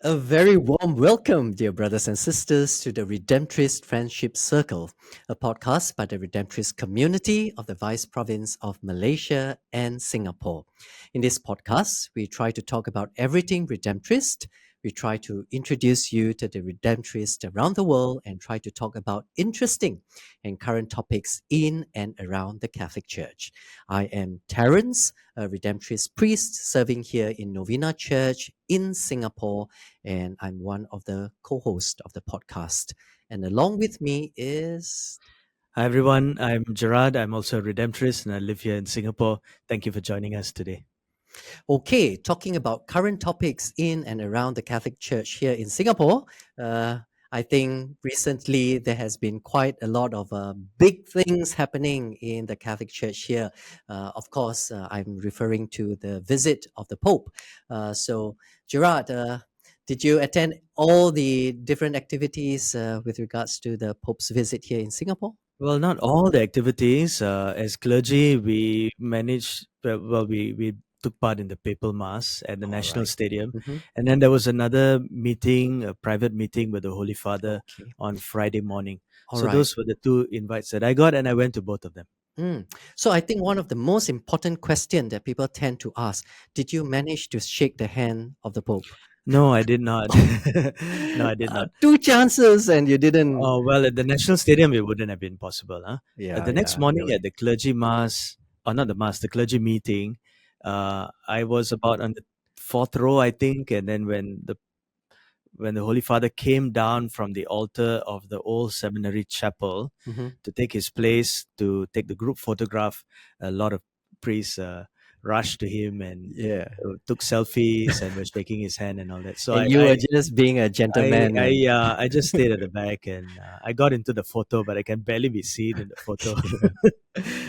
A very warm welcome, dear brothers and sisters, to the Redemptorist Friendship Circle, a podcast by the Redemptorist community of the Vice Province of Malaysia and Singapore. In this podcast, we try to talk about everything Redemptorist. We try to introduce you to the Redemptorists around the world and try to talk about interesting and current topics in and around the Catholic Church. I am Terence, a Redemptorist priest serving here in Novena Church in Singapore, and I'm one of the co-hosts of the podcast. And along with me is Hi everyone, I'm Gerard. I'm also a Redemptorist and I live here in Singapore. Thank you for joining us today. okay, talking about current topics in and around the Catholic Church here in Singapore. I think recently there has been quite a lot of big things happening in the Catholic Church here. Of course, I'm referring to the visit of the Pope. So, Gerard, did you attend all the different activities with regards to the Pope's visit here in Singapore? Well, not all the activities. As clergy, we managed, we took part in the papal mass at the All National right. Stadium. Mm-hmm. And then there was another meeting, a private meeting with the Holy Father Okay. on Friday morning. All So right. those were the two invites that I got and I went to both of them. So I think one of the most important question that people tend to ask, did you manage to shake the hand of the Pope? No, I did not. No, I did not. Two chances and you didn't. Oh, well, at the National Stadium, it wouldn't have been possible. Huh? Yeah, The next yeah, morning you're right. at the clergy mass, or not the mass, the clergy meeting, I was about on the fourth row, I think. And then when the Holy Father came down from the altar of the old seminary chapel Mm-hmm. to take his place, to take the group photograph, a lot of priests rushed to him and Yeah. took selfies and were shaking his hand and all that. So And you were just being a gentleman and I just stayed at the back and I got into the photo, but I can barely be seen in the photo.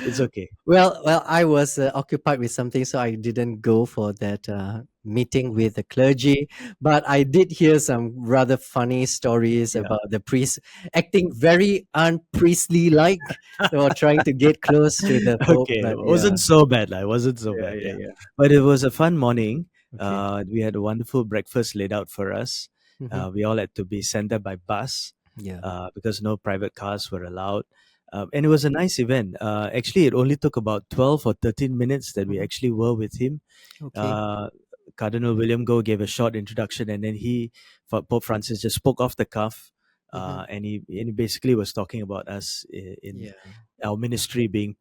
It's okay. well, I was occupied with something, so I didn't go for that meeting with the clergy. But I did hear some rather funny stories Yeah. about the priest acting very unpriestly like, or trying to get close to the Pope. Okay. It But yeah, wasn't so bad. It wasn't so yeah, bad. yeah, Yeah. yeah. But it was a fun morning. Okay. We had a wonderful breakfast laid out for us. Hmm. We all had to be sent there by bus Yeah. because no private cars were allowed. And it was a nice event. Actually, it only took about 12 or 13 minutes that we Hmm. actually were with him. Okay. uh, Cardinal William Goh gave a short introduction, and then Pope Francis, just spoke off the cuff, Hmm. and he basically was talking about us in Yeah. our ministry being Okay.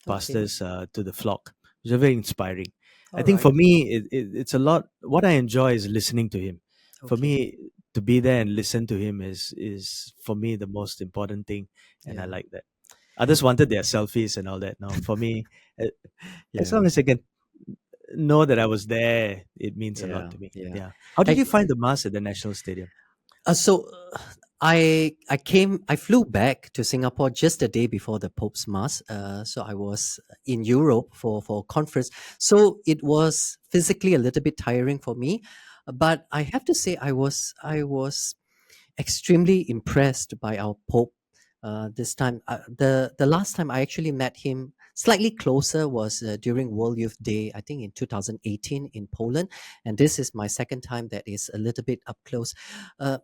pastors to the flock. It was very inspiring. I All think right. for me, it's a lot. What I enjoy is listening to him. For Okay. me, to be there and listen to him is for me the most important thing, and I Yeah. like that. Others wanted their selfies and all that. No, for me, uh, as Yeah. long as I can know that I was there, it means a lot Yeah. to me. Yeah. Yeah. How did I, you find the mass at the National Stadium? so I flew back to Singapore just the day before the Pope's Mass. So I was in Europe for a conference. So it was physically a little bit tiring for me, but I have to say I was extremely impressed by our Pope. This time, the last time I actually met him slightly closer was during World Youth Day, I think in 2018 in Poland, and this is my second time that is a little bit up close. Uh,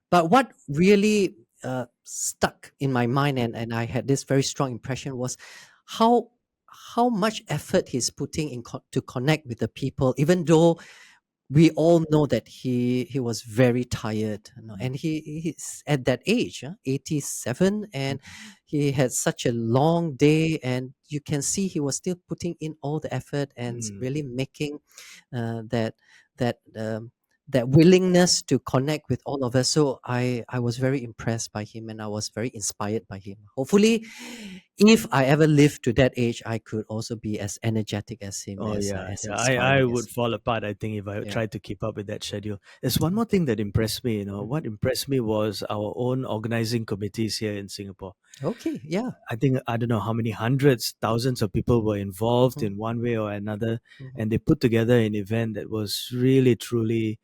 but what really stuck in my mind, and I had this very strong impression, was how how much effort he's putting in to connect with the people, even though we all know that he was very tired, you know, and he's at that age, 87, and Mhm. he had such a long day, and you can see he was still putting in all the effort and Mm. really making that that that willingness to connect with all of us. So I was very impressed by him, and I was very inspired by him. Hopefully, if I ever live to that age, I could also be as energetic as him, Oh yeah, as yeah. I inspiring would as fall apart, I think, if I yeah. tried to keep up with that schedule. There's one more Okay. thing that impressed me. Mhm. What impressed me was our own organizing committees here in Singapore. Okay. Yeah. I think I don't know how many hundreds, thousands of people were involved Mhm. in one way or another, Mhm. and they put together an event that was really, truly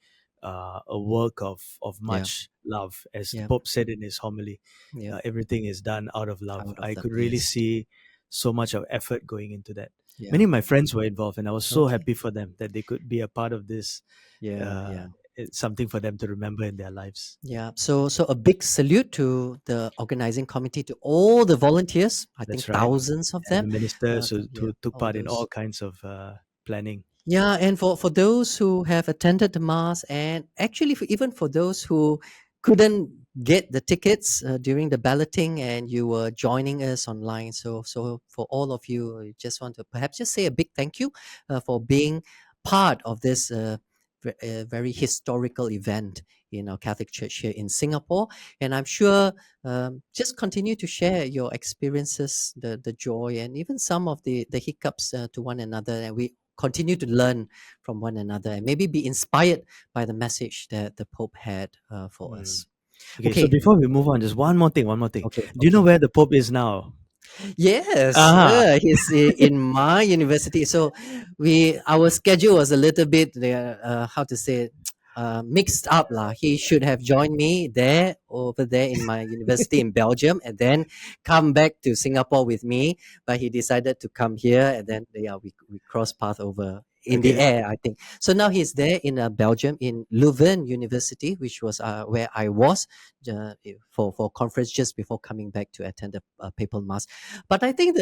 a work of Yeah. much love. As the Yeah. Pope said in his homily, Yeah. everything is done out of love. Out of I the could really yes. see so much of effort going into that. Many Yeah. of my friends were involved, and I was so Okay. happy for them that they could be a part of this Yeah. uh, Yeah. it's something for them to remember in their lives. Yeah. So a big salute to the organizing committee, to all the volunteers. I think That's right. thousands of And them. the ministers Yeah, who took all part in those. all kinds of planning. Yeah, and for those who have attended the mass, and actually even for those who couldn't get the tickets during the balloting, and you were joining us online. So for all of you, I just want to perhaps just say a big thank you for being part of this very historical event in our Catholic Church here in Singapore. And I'm sure just continue to share your experiences, the joy, and even some of the hiccups to one another. And we continue to learn from one another and maybe be inspired by the message that the Pope had for Mm. us. Okay, so Okay, before we move on, just one more thing, one more thing. okay, Do you know okay. where the Pope is now? Yes, Ah, he's in my university. So our schedule was a little bit how to say it, mixed up lah. He should have joined me there over there in my university in Belgium, and then come back to Singapore with me. But he decided to come here, and then yeah, we crossed path over in the okay. air, I think. So now he's there in Belgium in Leuven University, which was where I was for conference just before coming back to attend the papal mass. But I think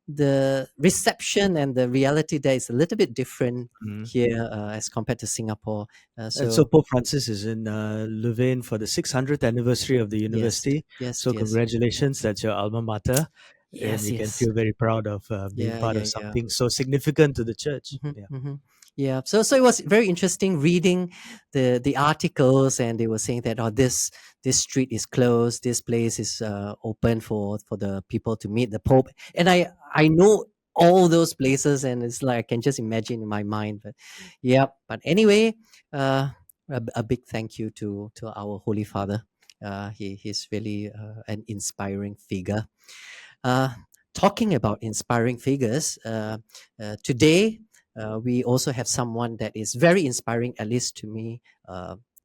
the reception and the reality there is a little bit different Mm. here as compared to Singapore. And so So Pope Francis is in Louvain for the 600th anniversary of the yes, university. yes, So yes, congratulations, that's your alma mater, and yes, you can yes. feel very proud of being Yeah, part yeah, of yeah. something so significant to the church. Mhm, Yeah. mhm. Yeah, so it was very interesting reading the articles, and they were saying that this street is closed, this place is open for the people to meet the Pope, and I know all those places, and it's like I can just imagine in my mind. But yeah, but anyway, a big thank you to our Holy Father. He's really an inspiring figure. Uh, Talking about inspiring figures, today we also have someone that is very inspiring, at least to me,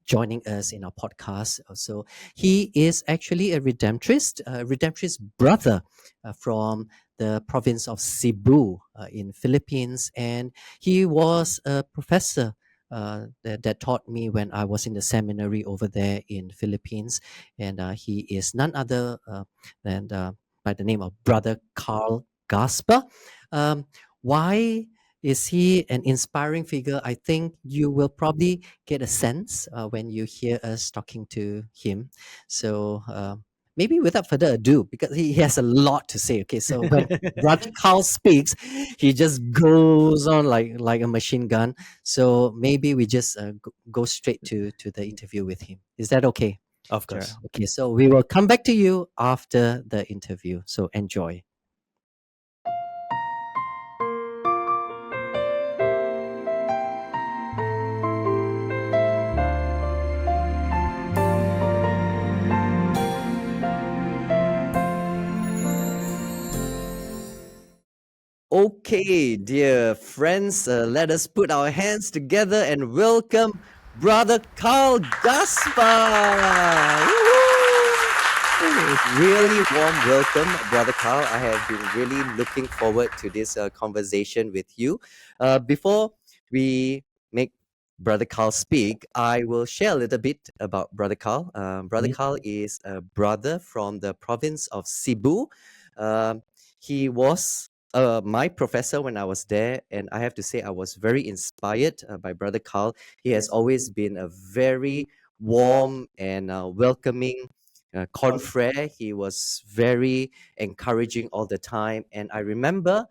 joining us in our podcast. So he is actually a Redemptorist brother from the province of Cebu in Philippines, and he was a professor. That taught me when I was in the seminary over there in Philippines, and he is none other than by the name of Brother Karl Gaspar. Um, why is he an inspiring figure? I think you will probably get a sense when you hear us talking to him. So maybe without further ado, because he has a lot to say. Okay, so when Brother Carl speaks, he just goes on like a machine gun. So maybe we just go straight to the interview with him. Is that okay? Of Sure. course. Okay, so we will come back to you after the interview. So enjoy. Okay, dear friends, let us put our hands together and welcome Brother Karl Gaspar. Really warm welcome, Brother Karl. I have been really looking forward to this conversation with you. Before we make Brother Karl speak, I will share a little bit about Brother Karl. Brother Mhm. Karl is a brother from the province of Cebu. Um, he was my professor when I was there, and I have to say I was very inspired by Brother Karl. He has always been a very warm and welcoming confrere. He was very encouraging all the time, and I remember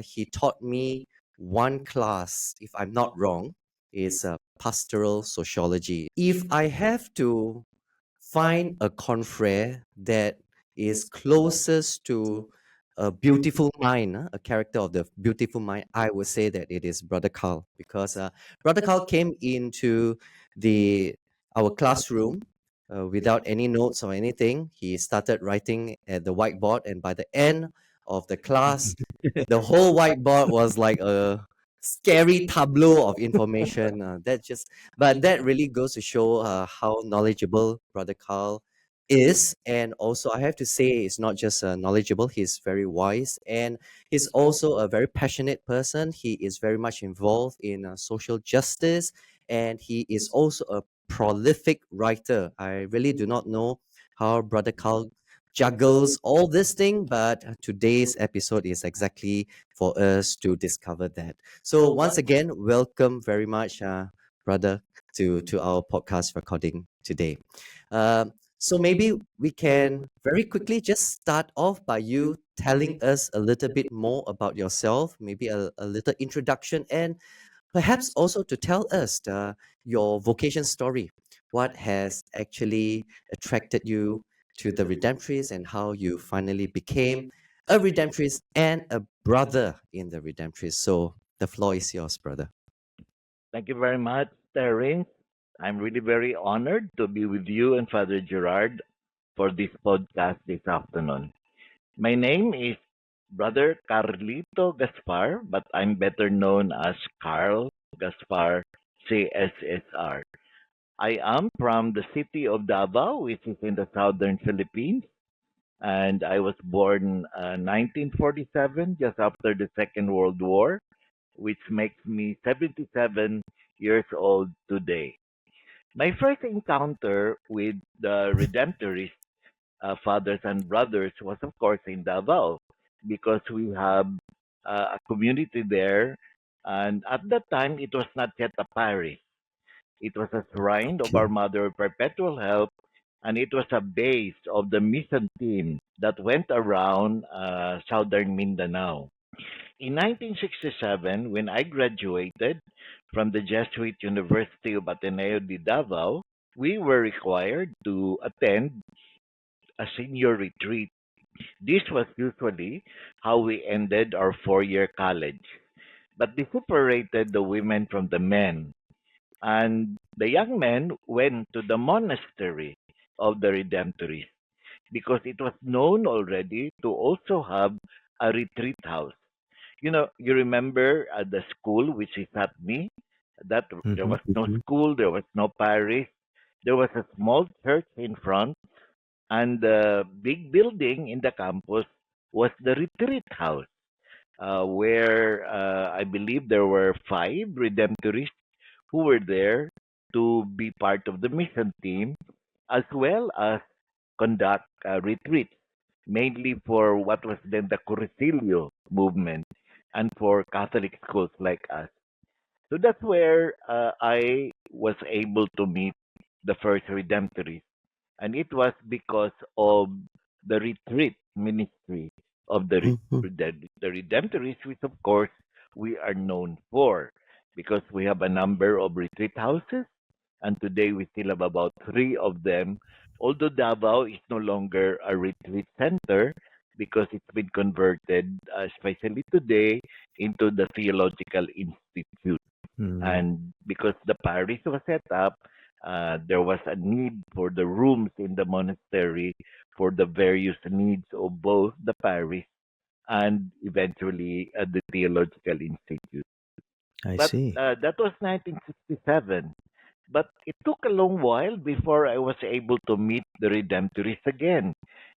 he taught me one class, if I'm not wrong, is pastoral sociology. If I have to find a confrere that is closest to a beautiful mind, a character of the beautiful mind, I would say that it is Brother Carl, because Brother Carl came into the our classroom without any notes or anything. He started writing at the whiteboard, and by the end of the class, the whole whiteboard was like a scary tableau of information. But that really goes to show how knowledgeable Brother Carl is, and also I have to say he's not just knowledgeable, he's very wise, and he's also a very passionate person. He is very much involved in social justice, and he is also a prolific writer. I really do not know how Brother Carl juggles all this thing, but today's episode is exactly for us to discover that. So once again, welcome very much, brother, to our podcast recording today. So maybe we can very quickly just start off by you telling us a little bit more about yourself, maybe a little introduction, and perhaps also to tell us your vocation story. What has actually attracted you to the Redemptorist and how you finally became a Redemptorist and a brother in the Redemptorist. So the floor is yours, brother. Thank you very much, Terence. I'm really very honored to be with you and Father Gerard for this podcast this afternoon. My name is Brother Carlito Gaspar, but I'm better known as Karl Gaspar, CSSR. I am from the city of Davao, which is in the southern Philippines, and I was born 1947, just after the Second World War, which makes me 77 years old today. My first encounter with the Redemptorist fathers and brothers was, of course, in Davao because we have a community there. And at that time, it was not yet a parish. It was a shrine of our Okay. Mother of Perpetual Help, and it was a base of the mission team that went around southern Mindanao. In 1967, when I graduated from the Jesuit University of Ateneo de Davao, we were required to attend a senior retreat. This was usually how we ended our 4 year college. But they separated the women from the men, and the young men went to the monastery of the Redemptorists because it was known already to also have a retreat house. You remember the school which is at me, that there Mm-hmm. was no school, there was no parish, there was a small church in front, and the big building in the campus was the retreat house, where I believe there were five Redemptorists who were there to be part of the mission team, as well as conduct retreats, mainly for what was then the Cursillo movement and for Catholic schools like us. So that's where I was able to meet the first Redemptorists, and it was because of the retreat ministry of Mhm, the Redemptorists, which of course we are known for, because we have a number of retreat houses, and today we still have about three of them. Although Davao is no longer a retreat center because it's been converted, especially today, into the Theological Institute. Mm. And because the parish was set up, there was a need for the rooms in the monastery for the various needs of both the parish and eventually the Theological Institute. I But see. that was 1967. But it took a long while before I was able to meet the Redemptorists again.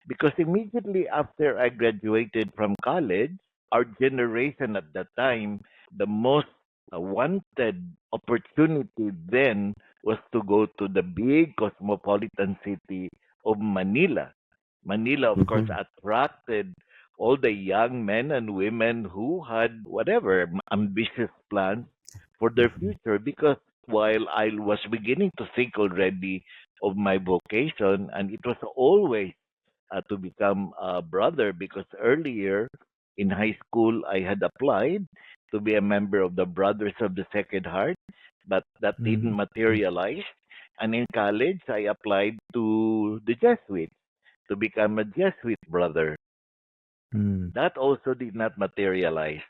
Because immediately after I graduated from college, our generation at that time, the most wanted opportunity then was to go to the big cosmopolitan city of Manila. Manila, of course, mhm, attracted all the young men and women who had whatever ambitious plans for their mhm, future, because while I was beginning to think already of my vocation, and it was always to become a brother, because earlier in high school I had applied to be a member of the Brothers of the Sacred Heart, but that didn't Mm. materialize. And in college, I applied to the Jesuits to become a Jesuit brother. Mm. That also did not materialize.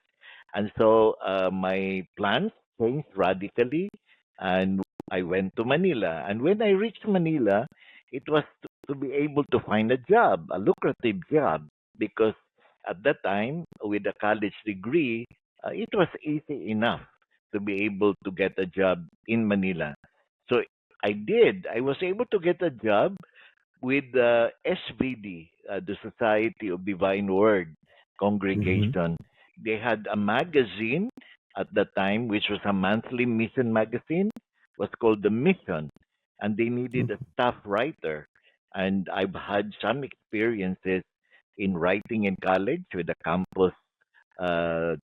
And so my plans changed radically, and I went to Manila. And when I reached Manila, it was to be able to find a job, a lucrative job, because at that time, with a college degree, it was easy enough to be able to get a job in Manila. So I did. I was able to get a job, with the SVD, the Society of Divine Word Mm-hmm. congregation. They had a magazine at the time, which was a monthly mission magazine, was called The Mission, and they needed a staff writer. And I've had some experiences in writing in college with the campus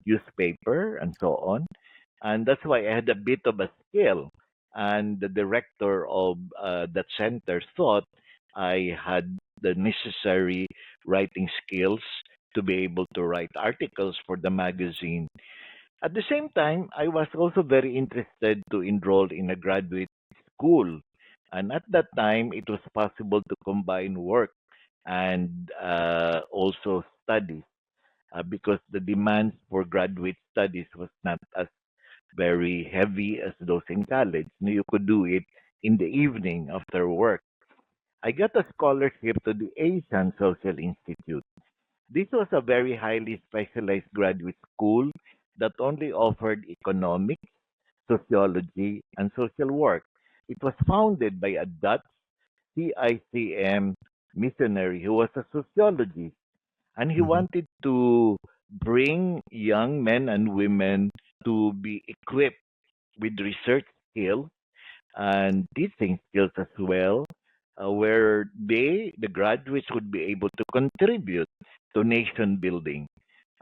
newspaper and so on. And that's why I had a bit of a skill. And the director of that center thought I had the necessary writing skills to be able to write articles for the magazine. At the same time, I was also very interested to enroll in a graduate school. And at that time, it was possible to combine work and also studies because the demands for graduate studies was not as very heavy as those in college. You could do it in the evening after work. I got a scholarship to the Asian Social Institute. This was a very highly specialized graduate school that only offered economics, sociology, and social work. It was founded by a Dutch CICM missionary who was a sociologist, and he Mm-hmm. wanted to bring young men and women to be equipped with research skills and teaching skills as well, where the graduates, would be able to contribute to nation building.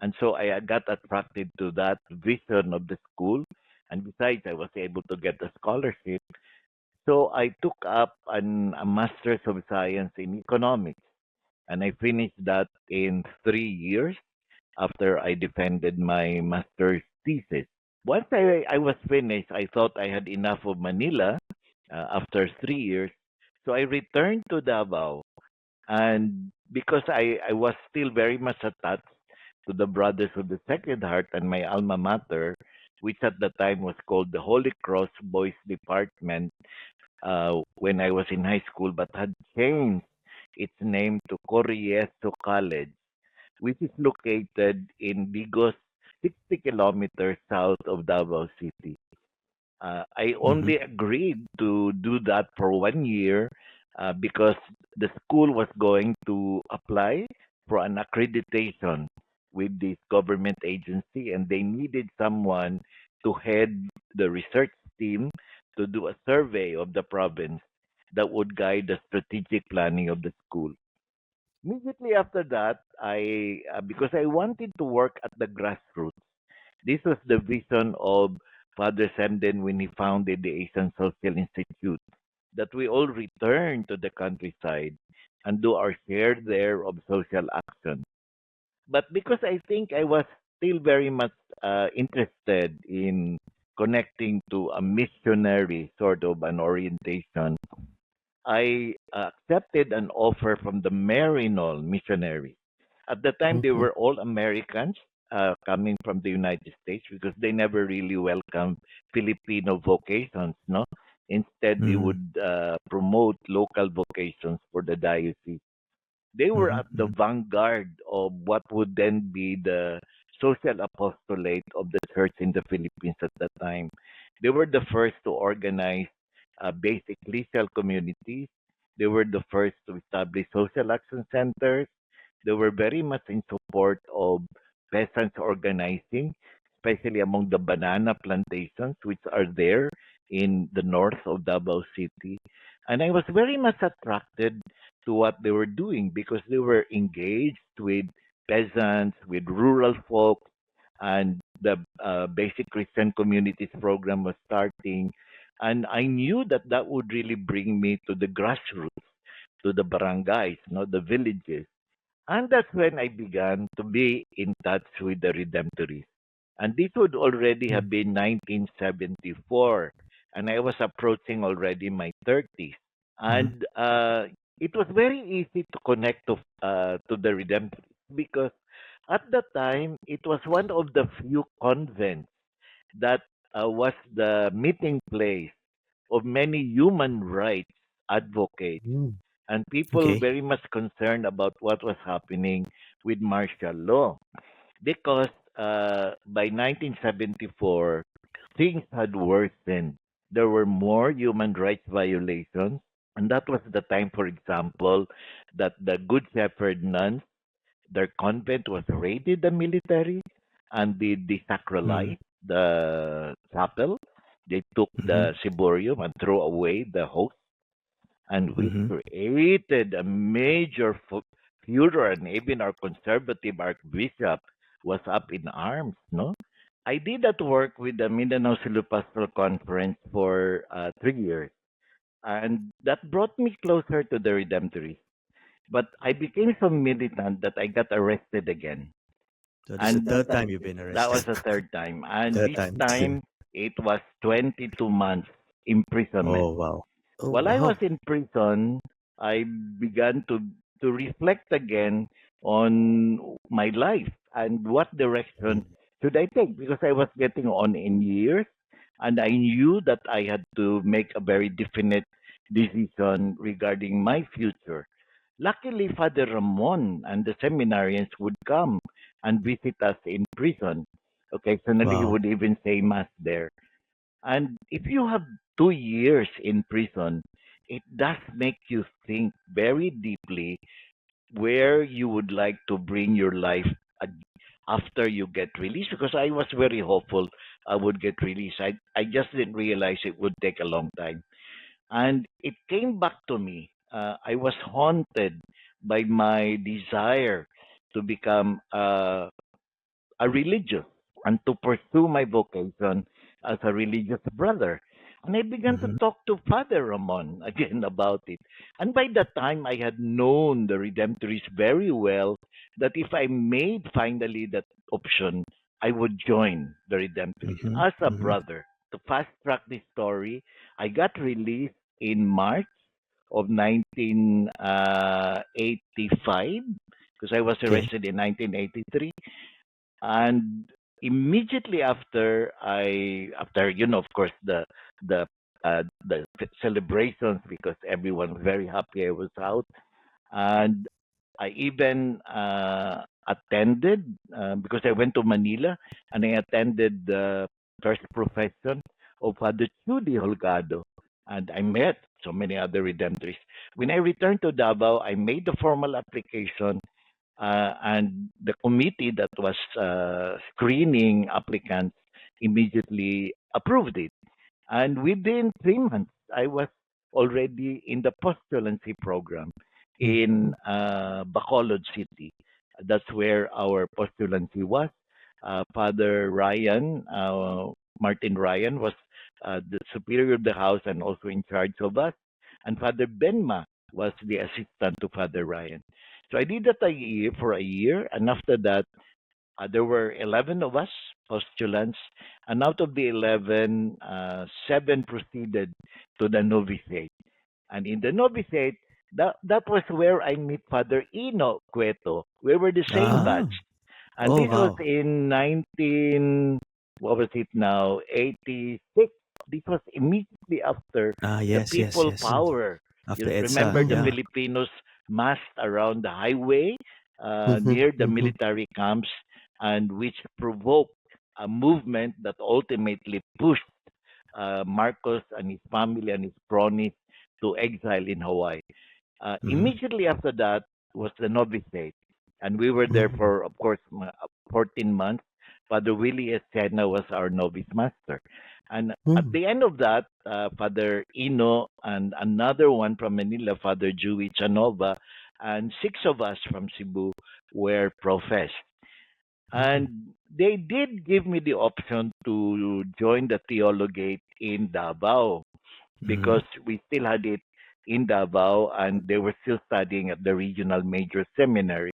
And so I got attracted to that vision of the school. And besides, I was able to get a scholarship. So I took up a Master's of Science in Economics. And I finished that in 3 years after I defended my master's thesis. Once I was finished, I thought I had enough of Manila after 3 years. So I returned to Davao. And because I was still very much attached to the Brothers of the Sacred Heart and my alma mater, which at the time was called the Holy Cross Boys Department when I was in high school, but had changed its name to Corriezo College, which is located in Digos, 60 kilometers south of Davao City. I Mm-hmm. only agreed to do that for 1 year because the school was going to apply for an accreditation with this government agency, and they needed someone to head the research team to do a survey of the province that would guide the strategic planning of the school. Immediately after that, I because I wanted to work at the grassroots. This was the vision of Father Semden when he founded the Asian Social Institute, that we all return to the countryside and do our share there of social action. But because I think I was still very much interested in connecting to a missionary sort of an orientation, I accepted an offer from the Marinol missionaries. At the time, they Mm-hmm. were all Americans coming from the United States because they never really welcomed Filipino vocations. No, instead they Mm-hmm. would promote local vocations for the diocese. They were at the Mm-hmm. vanguard of what would then be the social apostolate of the church in the Philippines at that time. They were the first to organize basic ecclesial communities. They were the first to establish social action centers. They were very much in support of peasants organizing, especially among the banana plantations, which are there in the north of Davao City. And I was very much attracted to what they were doing because they were engaged with peasants, with rural folks, and the basic Christian communities program was starting. And I knew that that would really bring me to the grassroots, to the barangays, the villages. And that's when I began to be in touch with the Redemptorists. And this would already have been 1974. And I was approaching already my 30s. Mm-hmm. And it was very easy to connect to the Redemptorists because at that time, it was one of the few convents that was the meeting place of many human rights advocates Mm. and people Okay. very much concerned about what was happening with martial law because by 1974 things had worsened. There were more human rights violations. And that was the time, for example, that the Good Shepherd nuns, their convent was raided the military and they Mm. desacralized the chapel. They took Mhm. the ciborium and threw away the host, and which Mhm. created a major furor, and even our conservative archbishop was up in arms, no? I did that work with the Mindanao Silo Pastoral Conference for 3 years, and that brought me closer to the Redemptorist. But I became so militant that I got arrested again. So this is the And third time you've been that was arrested. the third time. And Third this time. time, it was 22 months imprisonment. Oh wow. Oh While I was wow. in prison, I began to reflect again on my life and what direction Mm, should I take, because I was getting on in years and I knew that I had to make a very definite decision regarding my future. Luckily, Father Ramon and the seminarians would come and visit us in prison. Occasionally, he Wow. would even say Mass there. And if you have 2 years in prison, it does make you think very deeply where you would like to bring your life after you get released. Because I was very hopeful I would get released. I just didn't realize it would take a long time. And it came back to me. I was haunted by my desire to become a religious and to pursue my vocation as a religious brother. And I began to Mhm. talk to Father Ramon again about it. And by that time, I had known the Redemptorist very well, that if I made finally that option, I would join the Redemptorist Mhm. as a Mhm. brother. To fast track this story, I got released in March of 1985 because I was Okay. arrested in 1983, and immediately after of course the celebrations, because everyone was very happy I was out. And I even attended, because I went to Manila, and I attended the first profession of Father Chudi Holgado, and I met so many other redemptorists. When I returned to Davao, I made the formal application, and the committee that was screening applicants immediately approved it. And within 3 months, I was already in the postulancy program in mm, Bacolod City. That's where our postulancy was. Father Ryan, Martin Ryan, was the superior of the house and also in charge of us. And Father Benma was the assistant to Father Ryan. So I did that for a year, and after that, there were 11 of us postulants, and out of the 11, seven proceeded to the novitiate. And in the novitiate, that was where I meet Father Ino Cueto. We were the same Ah. batch. And oh this was wow. in 19, what was it now, 86. This was immediately after Ah. the Yes. Yes. people Yes. Mm, power. After You EDSA. remember the mm, Yeah. Filipinos massed around the highway mhm, near the mhm, military camps, and which provoked a movement that ultimately pushed Marcos and his family and his cronies to exile in Hawaii. Mhm. Immediately after that was the novitiate, and we were there mm, for, of course, 14 months. Father Willie Escena was our novice master. And at mm, the end of that, Father Ino and another one from Manila, Father Dewey Chanova, and six of us from Cebu were professed. mm, And they did give me the option to join the Theologate in Davao, Mhm. because we still had it in Davao and they were still studying at the regional major seminary.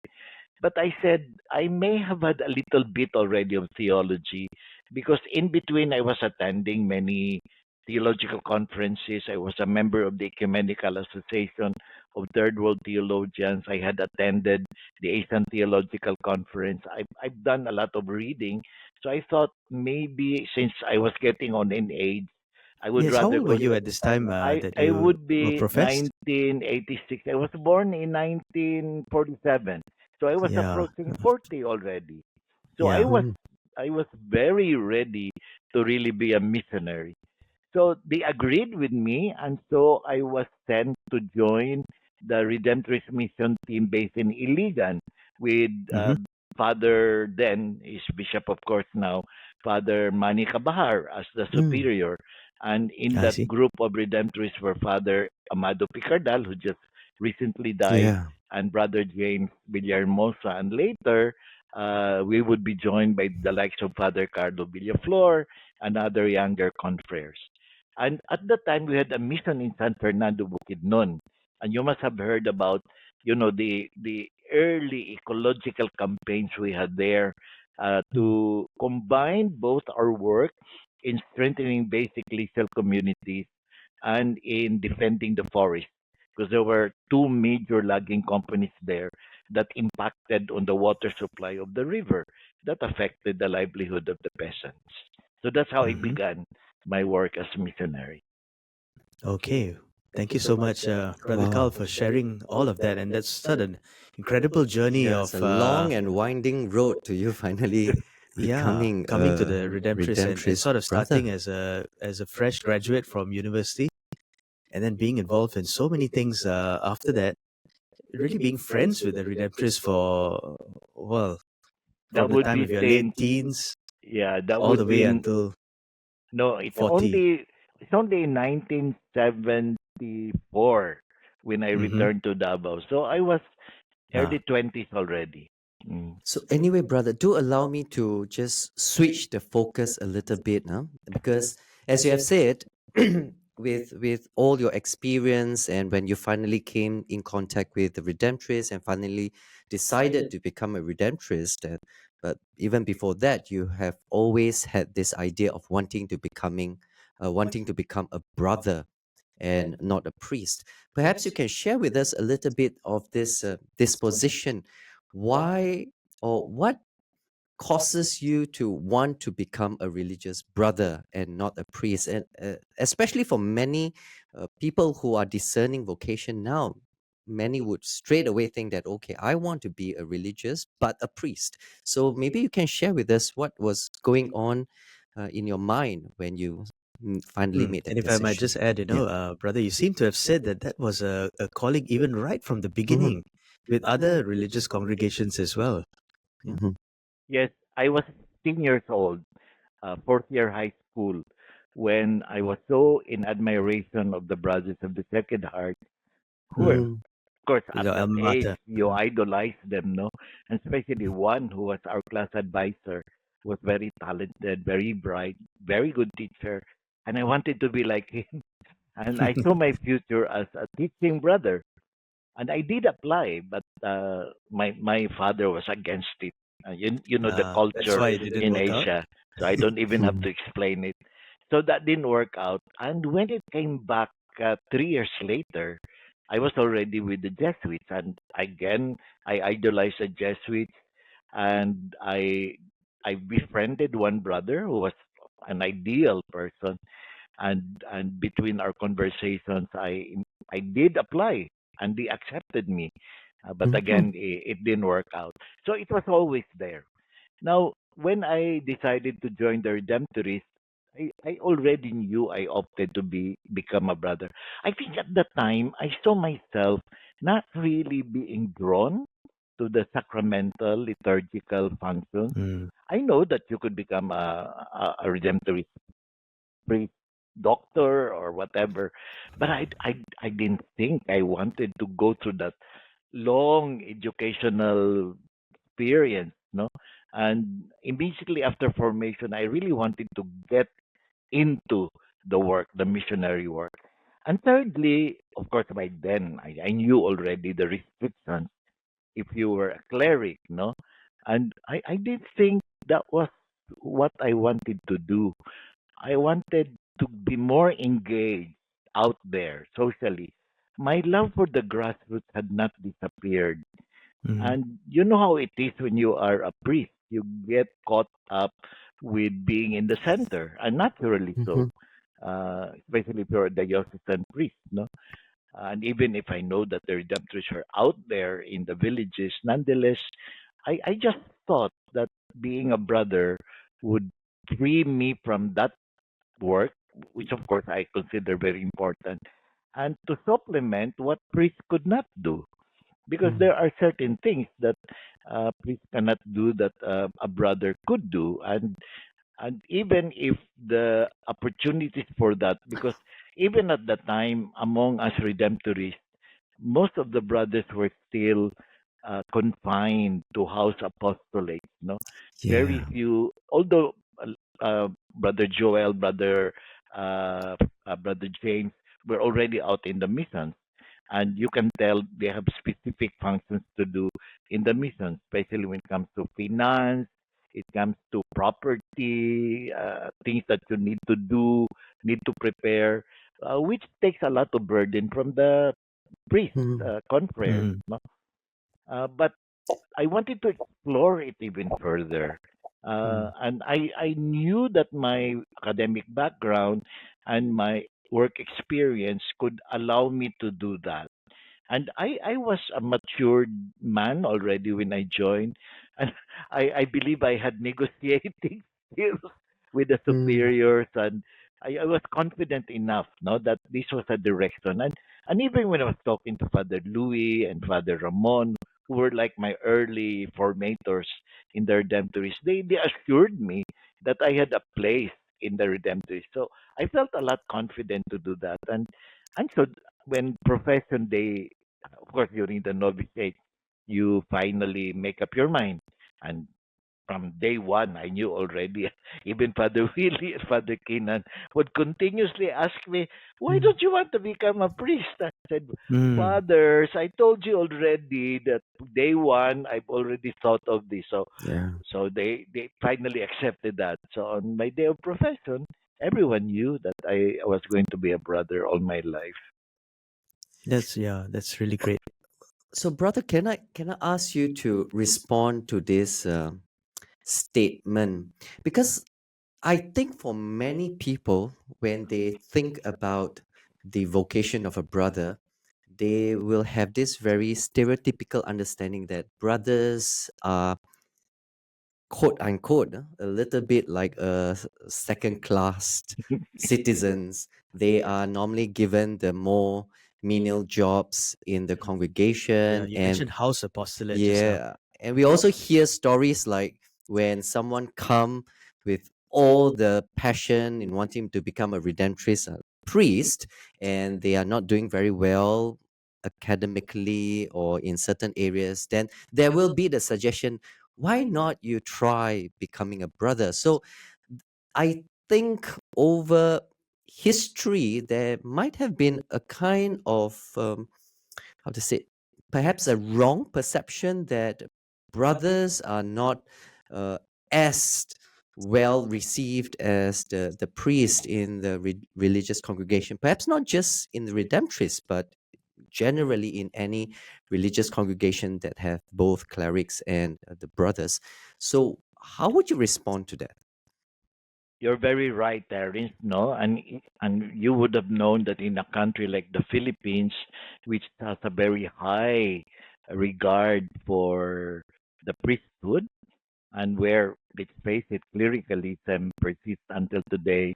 But I said I may have had a little bit already of theology, because in between I was attending many theological conferences. I was a member of the Ecumenical Association of Third World Theologians. I had attended the Asian Theological Conference. I've done a lot of reading. So I thought maybe since I was getting on in age, I would Yes. How rather old were you continue. at this time that I you would were be professed? 1986. I was born in 1947. So I was Yeah. approaching 40 already. So Yeah. mm, I was very ready to really be a missionary. So they agreed with me, and so I was sent to join the Redemptorist mission team based in Iligan with Mm-hmm. Father, then is Bishop, of course, now, Father Manny Cabahar as the Mm. superior. And in I that see. group of Redemptorists were Father Amado Picardal, who just recently died, Yeah. and Brother James Villahermosa. And later, we would be joined by the likes of Father Carlo Villaflor and other younger confreres. And at that time, we had a mission in San Fernando, Bukidnon. And you must have heard about, the early ecological campaigns we had there Mm. to combine both our work in strengthening basic lethal communities and in defending the forest. Because there were two major logging companies there that impacted on the water supply of the river that affected the livelihood of the peasants. So that's how I Mm-hmm. began my work as missionary. Okay. Thank you so much, Brother Carl, Wow. for sharing all of that. And that's such an incredible journey Yeah, it's a of, long and winding road to you finally yeah, becoming coming to a the Redemptorist, and redemptorist sort of brother. starting as a fresh graduate from university, and then being involved in so many things after that. Really being friends with the Redemptorists for, well, That from the would time be of your late saying, teens yeah, that all the would way be until no, 40. it's only 1974 when I Mm-hmm. returned to Davao. So I was Ah. early 20s already. Mm. So anyway, brother, do allow me to just switch the focus a little bit, huh? Because as you have said, with all your experience and when you finally came in contact with the Redemptorist and finally decided to become a Redemptorist, but even before that, you have always had this idea of wanting to become a brother and not a priest. Perhaps you can share with us a little bit of this disposition. Why or what causes you to want to become a religious brother and not a priest? And especially for many people who are discerning vocation now, many would straight away think that, okay, I want to be a religious but a priest. So maybe you can share with us what was going on in your mind when you finally Mm. made And that if I might decision. just add, Yeah. brother, you seem to have said that that was a calling even right from the Mhm. beginning with other religious congregations as well. Yeah. Mhm. Yes, I was 16 years old, fourth year high school, when I was so in admiration of the brothers of the Sacred Heart, who were, of Mm. course, With at your that alma age, mater. you idolize them, no? And especially one who was our class advisor, was very talented, very bright, very good teacher, and I wanted to be like him. And I saw my future as a teaching brother, and I did apply, but my father was against it. You know the That's culture why it didn't in work out. Asia, so I don't even have to explain it. So that didn't work out. And when it came back 3 years later, I was already with the Jesuits, and again I idolized the Jesuits, and I befriended one brother who was an ideal person, and between our conversations I did apply and they accepted me, but Mhm. again it didn't work out, so it was always there. Now when I decided to join the Redemptorist, I already knew I opted to become a brother. I think at the time I saw myself not really being drawn to the sacramental liturgical functions. Mm. I know that you could become a Redemptorist priest, doctor, or whatever. But I didn't think I wanted to go through that long educational experience, no? And immediately after formation, I really wanted to get into the work, the missionary work. And thirdly, of course, by then I knew already the restrictions if you were a cleric, no? And I did think that was what I wanted to do. I wanted to be more engaged out there socially. My love for the grassroots had not disappeared. Mm. And you know how it is when you are a priest. You get caught up with being in the center, and naturally so, Mhm. especially if you're a diocesan priest, no? And even if I know that the Redemptorists are out there in the villages, nonetheless, I just thought that being a brother would free me from that work, which of course I consider very important, and to supplement what priests could not do, because Mm, there are certain things that priests cannot do that a brother could do, and even if the opportunities for that, because even at the time among us redemptorists, most of the brothers were still confined to house apostolates. No, very yeah. few. Although brother Joel, uh, brother James were already out in the missions, and you can tell they have specific functions to do in the mission, especially when it comes to finance, it comes to property, things that you need to do, need to prepare, which takes a lot of burden from the priest, Mm, confreres. Mm. No? But I wanted to explore it even further. mm, And I knew that my academic background and my work experience could allow me to do that. And I was a matured man already when I joined, and I believe I had negotiating skills with the mm, superiors, and I was confident enough, no, that this was a direction. And even when I was talking to Father Louis and Father Ramon, who were like my early formators in the Redemptorist, they assured me that I had a place in the Redemptorist. So I felt a lot confident to do that. And so when profession day, of course, during the novitiate, you finally make up your mind. And from day one, I knew already. Even Father Willie and Father Keenan would continuously ask me, "Why mm. don't you want to become a priest?" I said, Mm. "Fathers, I told you already that day one, I've already thought of this." Yeah. So they finally accepted that. So on my day of profession, everyone knew that I was going to be a brother all my life. That's really great. So, brother, can I ask you to respond to this statement? Because I think for many people, when they think about the vocation of a brother, they will have this very stereotypical understanding that brothers are quote unquote a little bit like second class citizens. They are normally given the more menial jobs in the Yeah, congregation, you and mentioned house apostolate just now. yeah, and we also hear stories like when someone come with all the passion in wanting to become a redemptorist priest, and they are not doing very well academically or in certain areas, then there will be the suggestion, why not you try becoming a brother? So I think over history there might have been a kind of how to say, perhaps a wrong perception that brothers are not uh, as well received as the priest in the religious congregation. Perhaps not just in the Redemptorists, but generally in any religious congregation that have both clerics and the brothers. So, how would you respond to that? You're very right, Terence. No, and you would have known that in a country like the Philippines, which has a very high regard for the priesthood, and where, let's face it, clericalism persists until today,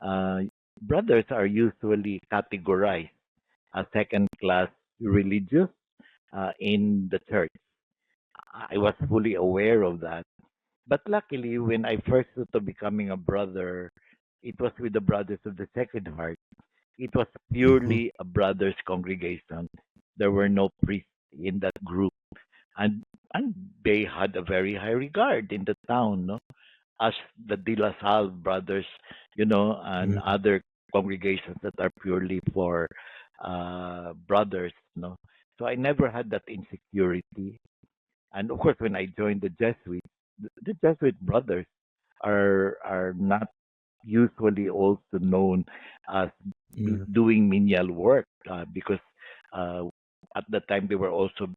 uh, brothers are usually categorized as second-class religious in the church. I was fully aware of that. But luckily, when I first thought of becoming a brother, it was with the Brothers of the Sacred Heart. It was Hmm. purely a brothers' congregation. There were no priests in that group, and and they had a very high regard in the town, no, as the De La Salle brothers, and Mm, other congregations that are purely for brothers, no. So I never had that insecurity. And of course, when I joined the Jesuits, the Jesuit brothers are not usually also known as Mm. doing menial work, because uh, at the time they were also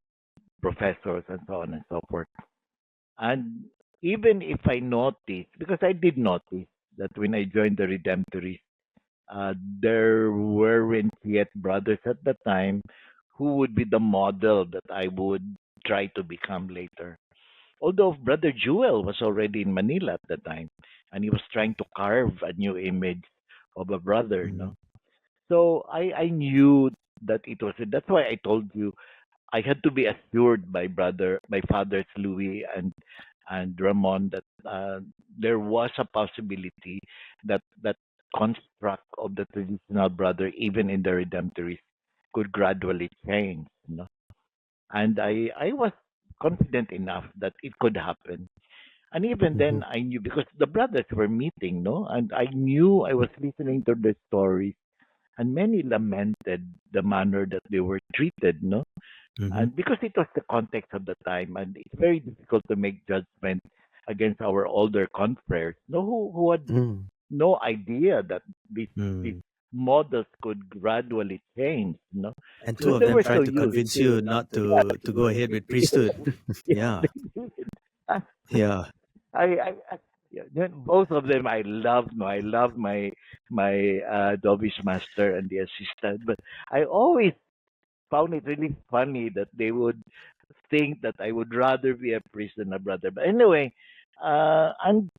professors and so on and so forth. And even if I noticed, because I did notice that when I joined the Redemptorists, there weren't yet brothers at the time who would be the model that I would try to become later. Although Brother Jewel was already in Manila at the time, and he was trying to carve a new image of a brother, Mm. no? So I knew that it was. That's why I told you I had to be assured by fathers Louis and Ramon that there was a possibility that that construct of the traditional brother, even in the Redemptorist, could gradually change. No? And I was confident enough that it could happen. And even then, Mhm. I knew because the brothers were meeting, no, and I knew I was listening to the stories, and many lamented the manner that they were treated, no, Mhm. and because it was the context of the time, and it's very difficult to make judgment against our older confreres, no, who had Mm. no idea that these Mm. models could gradually change, no, And two because of they them were so tried to used. convince you not to go ahead with priesthood. Yeah, Yeah. they did. Yeah. Yeah, both of them I loved. No, I loved my Dobby's master and the assistant, but I always found it really funny that they would think that I would rather be a priest than a brother. But anyway, and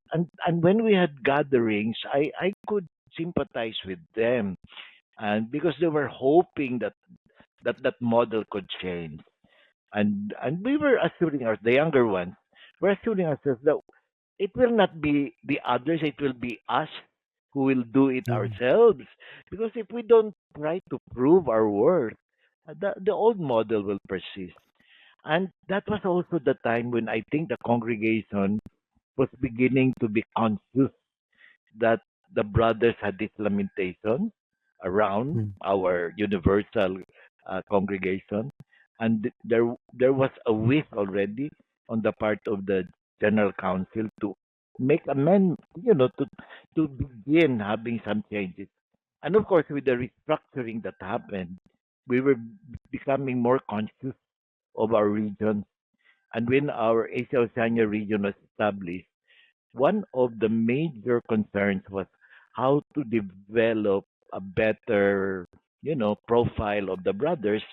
when we had gatherings, I could sympathize with them, and because they were hoping that model could change, and we were assuring us, the younger ones, were assuring ourselves that it will not be the others, it will be us who will do it Mm. ourselves. Because if we don't try to prove our worth, the old model will persist. And that was also the time when I think the congregation was beginning to be conscious that the brothers had this lamentation around Mm. our universal congregation, and there was a wish already on the part of the general council to make amend, to begin having some changes. And of course, with the restructuring that happened, we were becoming more conscious of our region. And when our Asia Oceania region was established, one of the major concerns was how to develop a better, profile of the brothers,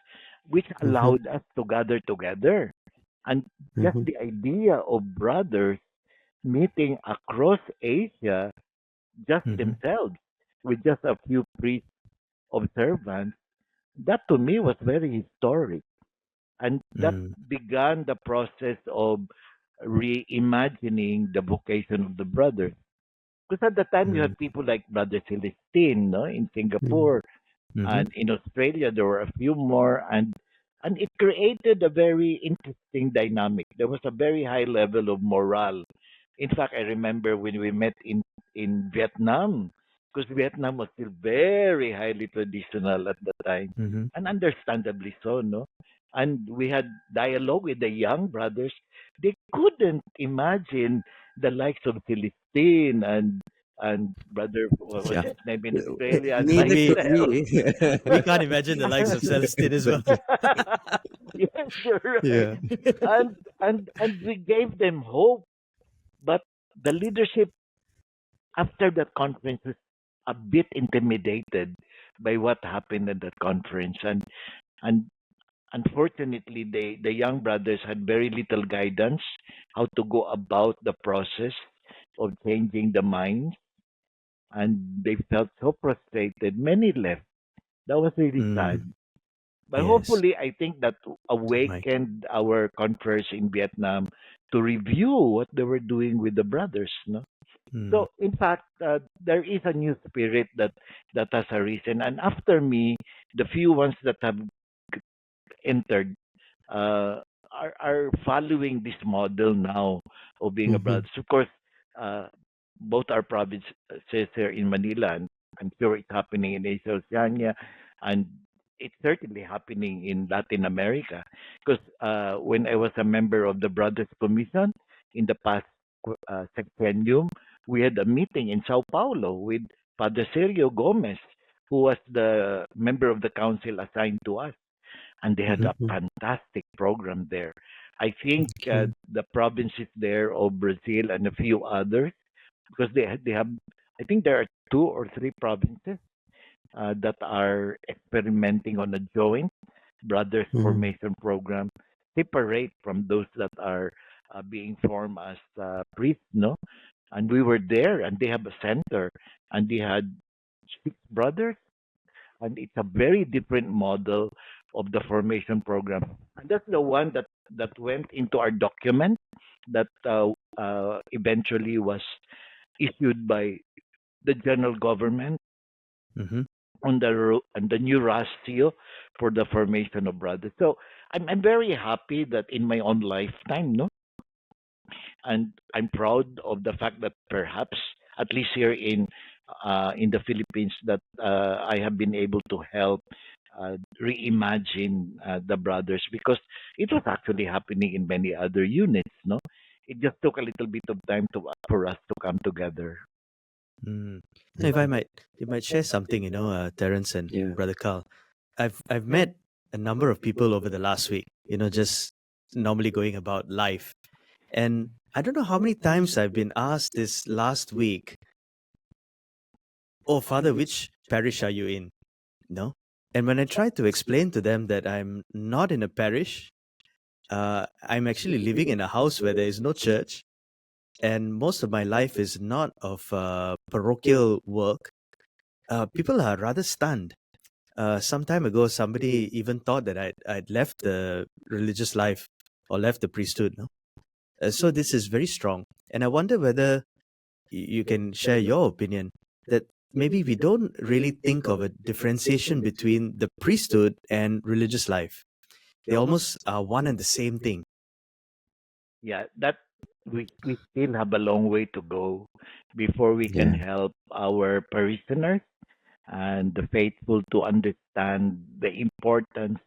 which Mhm. allowed us to gather together. And just Mhm. the idea of brothers meeting across Asia, just Mhm. themselves, with just a few priest observants, that to me was very historic. And that Mm. began the process of reimagining the vocation of the brothers. Because at the time you Mm. had people like Brother Celestine, no, in Mm. Singapore, Mhm. and in Australia there were a few more, and it created a very interesting dynamic. There was a very high level of morale. In fact, I remember when we met in Vietnam, because Vietnam was still very highly traditional at the time, Mhm. and understandably so, no. And we had dialogue with the young brothers. They couldn't imagine the likes of Celestine and brother, what was Yeah. his name in Australia, and We Neither could we myself. we. we can't imagine the likes of Celestine as well. Exactly. Yes, you're right. Yeah. And we gave them hope, but the leadership after that conference was a bit intimidated by what happened at that conference, and unfortunately, the young brothers had very little guidance how to go about the process of changing the minds, and they felt so frustrated. Many left. That was really sad. Mm. But Yes. hopefully, I think that Mike. awakened our conference in Vietnam to review what they were doing with the brothers. No? Mm. So, in fact, there is a new spirit that has arisen. And after me, the few ones that have entered are following this model now of being a brother. Mhm. So of course, uh, both our provinces here in Manila, and I'm sure it's happening in Asia Oceania, and it's certainly happening in Latin America. Because when I was a member of the Brothers Commission in the past sexennium, we had a meeting in Sao Paulo with Father Sergio Gomez, who was the member of the council assigned to us, and they had a Mhm. Mhm. fantastic program there. I think Okay. the provinces there of Brazil and a few others, because they have, I think there are two or three provinces that are experimenting on a joint brothers Mm. formation program, separate from those that are being formed as priests, no? And we were there, and they have a center, and they had six brothers, and it's a very different model of the formation program. And that's the one that went into our document that eventually was issued by the general government Mm-hmm. on the new ratio for the formation of brothers. So I'm very happy that in my own lifetime, no, and I'm proud of the fact that perhaps at least here in the Philippines that I have been able to help reimagine the brothers because it was actually happening in many other units, no. It just took a little bit of time to for us to come together. Mm. Now, Yeah. if I might share something, Terence and Yeah. Brother Carl, I've met a number of people over the last week, just normally going about life. And I don't know how many times I've been asked this last week, "Oh, Father, which parish are you in?" No? And when I try to explain to them that I'm not in a parish, I'm actually living in a house where there is no church, and most of my life is not of parochial work, people are rather stunned. Some time ago, somebody even thought that I'd left the religious life or left the priesthood. No? So this is very strong. And I wonder whether you can share your opinion that maybe we don't really think of a differentiation between the priesthood and religious life. They almost are one and the same thing. Yeah, that we still have a long way to go before we can Yeah. help our parishioners and the faithful to understand the importance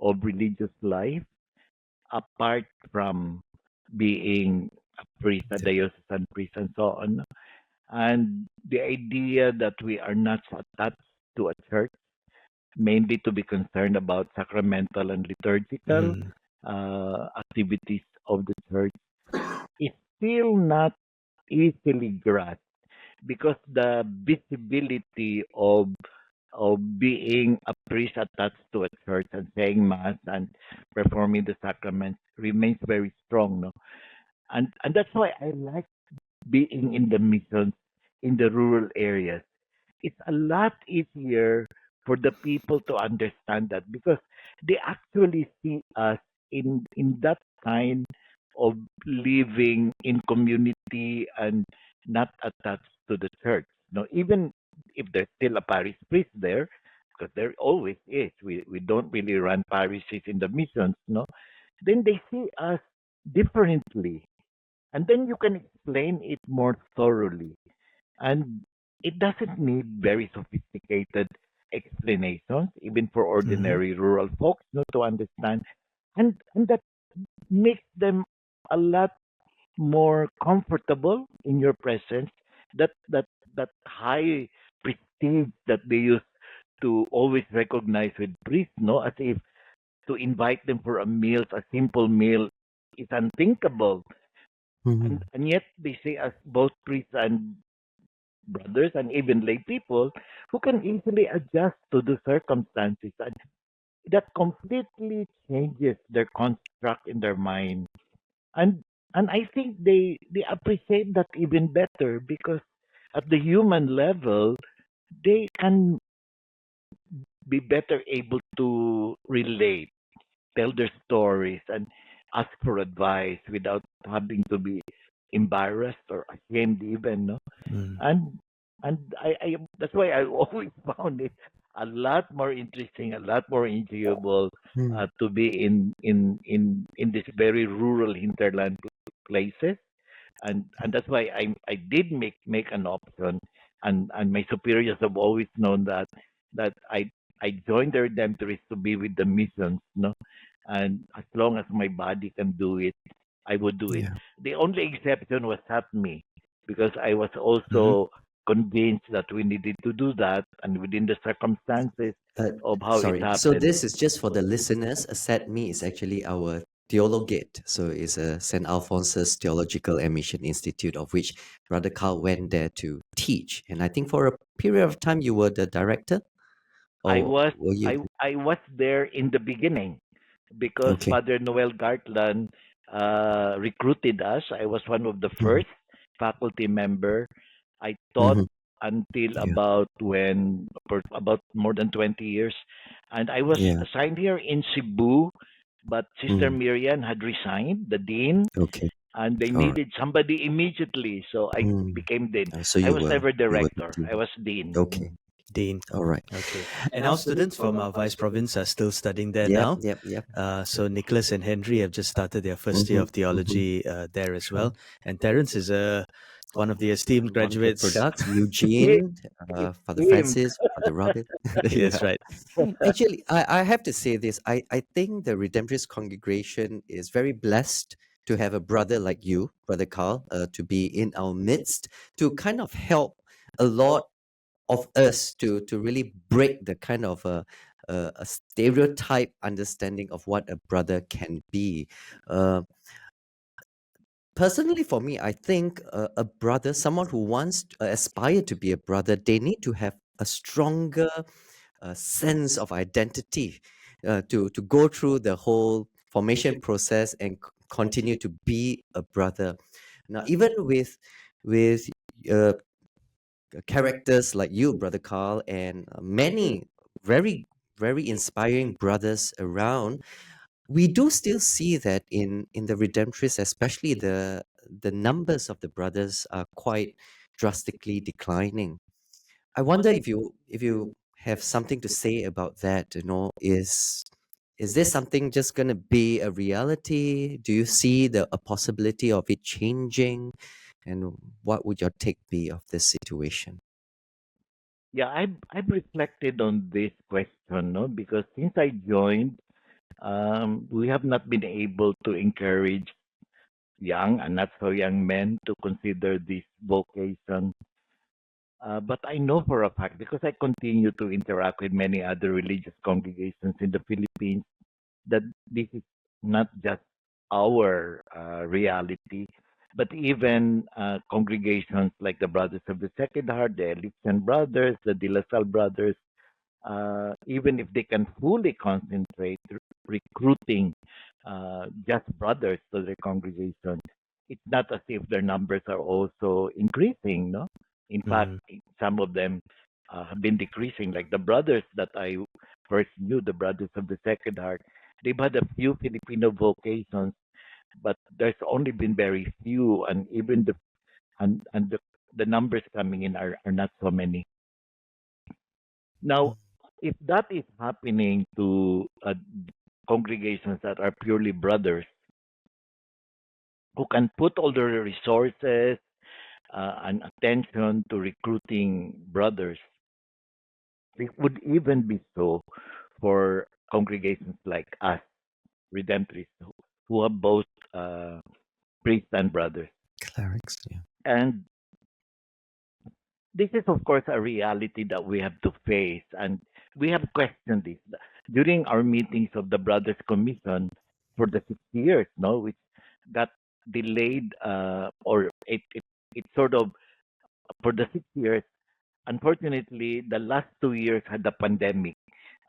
of religious life apart from being a priest, a diocesan priest, and so on. And the idea that we are not attached to a church, mainly to be concerned about sacramental and liturgical Mm, activities of the church, is still not easily grasped because the visibility of being a priest attached to a church and saying mass and performing the sacraments remains very strong, no? And that's why I like being in the missions in the rural areas. It's a lot easier for the people to understand that because they actually see us in that kind of living in community and not attached to the church. No, even if there's still a parish priest there, because there always is. We don't really run parishes in the missions, no. Then they see us differently, and then you can explain it more thoroughly. And it doesn't need very sophisticated explanations, even for mhm, ordinary rural folks, no, to understand. And that makes them a lot more comfortable in your presence. That high prestige that they used to always recognize with priests, no, as if to invite them for a meal, a simple meal, is unthinkable. Mhm. And yet they say as both priests and brothers and even lay people who can easily adjust to the circumstances, and that completely changes their construct in their mind. And and I think they appreciate that even better because at the human level they can be better able to relate, tell their stories, and ask for advice without having to be embarrassed or ashamed even, no. mm, And and I that's why I always found it a lot more interesting, a lot more enjoyable Mm. to be in this very rural hinterland places, and that's why I did make an option, and my superiors have always known that I joined the Redemptorist to be with the missions, no, and as long as my body can do it, I would do it. Yeah. The only exception was not me, because I was mhm, also convinced that we needed to do that, and within the circumstances Uh, of how it Sorry. So happened. this is just for the listeners. Set me is actually our theologate. So it's a St. Alphonsus Theological and Mission Institute, of which Brother Carl went there to teach. And I think for a period of time you were the director, I or was were you? I was there in the beginning because Okay. Father Noel Gartland recruited us. I was one of the Mm-hmm. first faculty member. I taught Mm-hmm. until Yeah. for about more than 20 years. And I was Yeah. assigned here in Cebu, but Sister Mm. Miriam had resigned, the dean, Okay. and they All right. needed somebody immediately. So I Mm. became dean. So I was never you were the director. I dean. was dean. Okay. Dean. All right. Okay. And our students from our vice province are still studying there Yep. now. Yep. So Nicholas and Henry have just started their first year Mm-hmm. of theology there as well. And Terence is one of the esteemed One of the graduates. products, Him, Eugene, Father him. Francis, Father Robin. Yes, Yeah. right. Actually, I have to say this. I think the Redemptorist congregation is very blessed to have a brother like you, Brother Carl, to be in our midst to kind of help a lot of us to really break the kind of a stereotype understanding of what a brother can be. Uh, Personally, for me, I think a brother, someone who wants to aspire to be a brother, they need to have a stronger sense of identity to go through the whole formation process and continue to be a brother. Now, even with uh, characters like you, Brother Carl, and many very inspiring brothers around, we do still see that in the Redemptorists, especially the numbers of the brothers are quite drastically declining. I wonder if you have something to say about that. Is this something just gonna be a reality? Do you see a possibility of it changing? And what would your take be of this situation? Yeah, I've reflected on this question, no, because since I joined, we have not been able to encourage young and not so young men to consider this vocation. But I know for a fact because I continue to interact with many other religious congregations in the Philippines that this is not just our reality, but even congregations like the Brothers of the Sacred Heart, the Elixian Brothers, the De La Salle Brothers, even if they can fully concentrate recruiting just brothers to their congregation, it's not as if their numbers are also increasing, no? In fact, Mm-hmm. some of them have been decreasing, like the brothers that I first knew, the Brothers of the Sacred Heart. They've had a few Filipino vocations, but there's only been very few, and even the numbers coming in are not so many. Now, if that is happening to congregations that are purely brothers who can put all their resources and attention to recruiting brothers, it would even be so for congregations like us, Redemptorists, who are both uh, priests and brothers. Clerics, yeah. And this is, of course, a reality that we have to face. And we have questioned this during our meetings of the Brothers Commission for the 6 years, no, which got delayed or it sort of, for the 6 years, unfortunately, the last 2 years had the pandemic.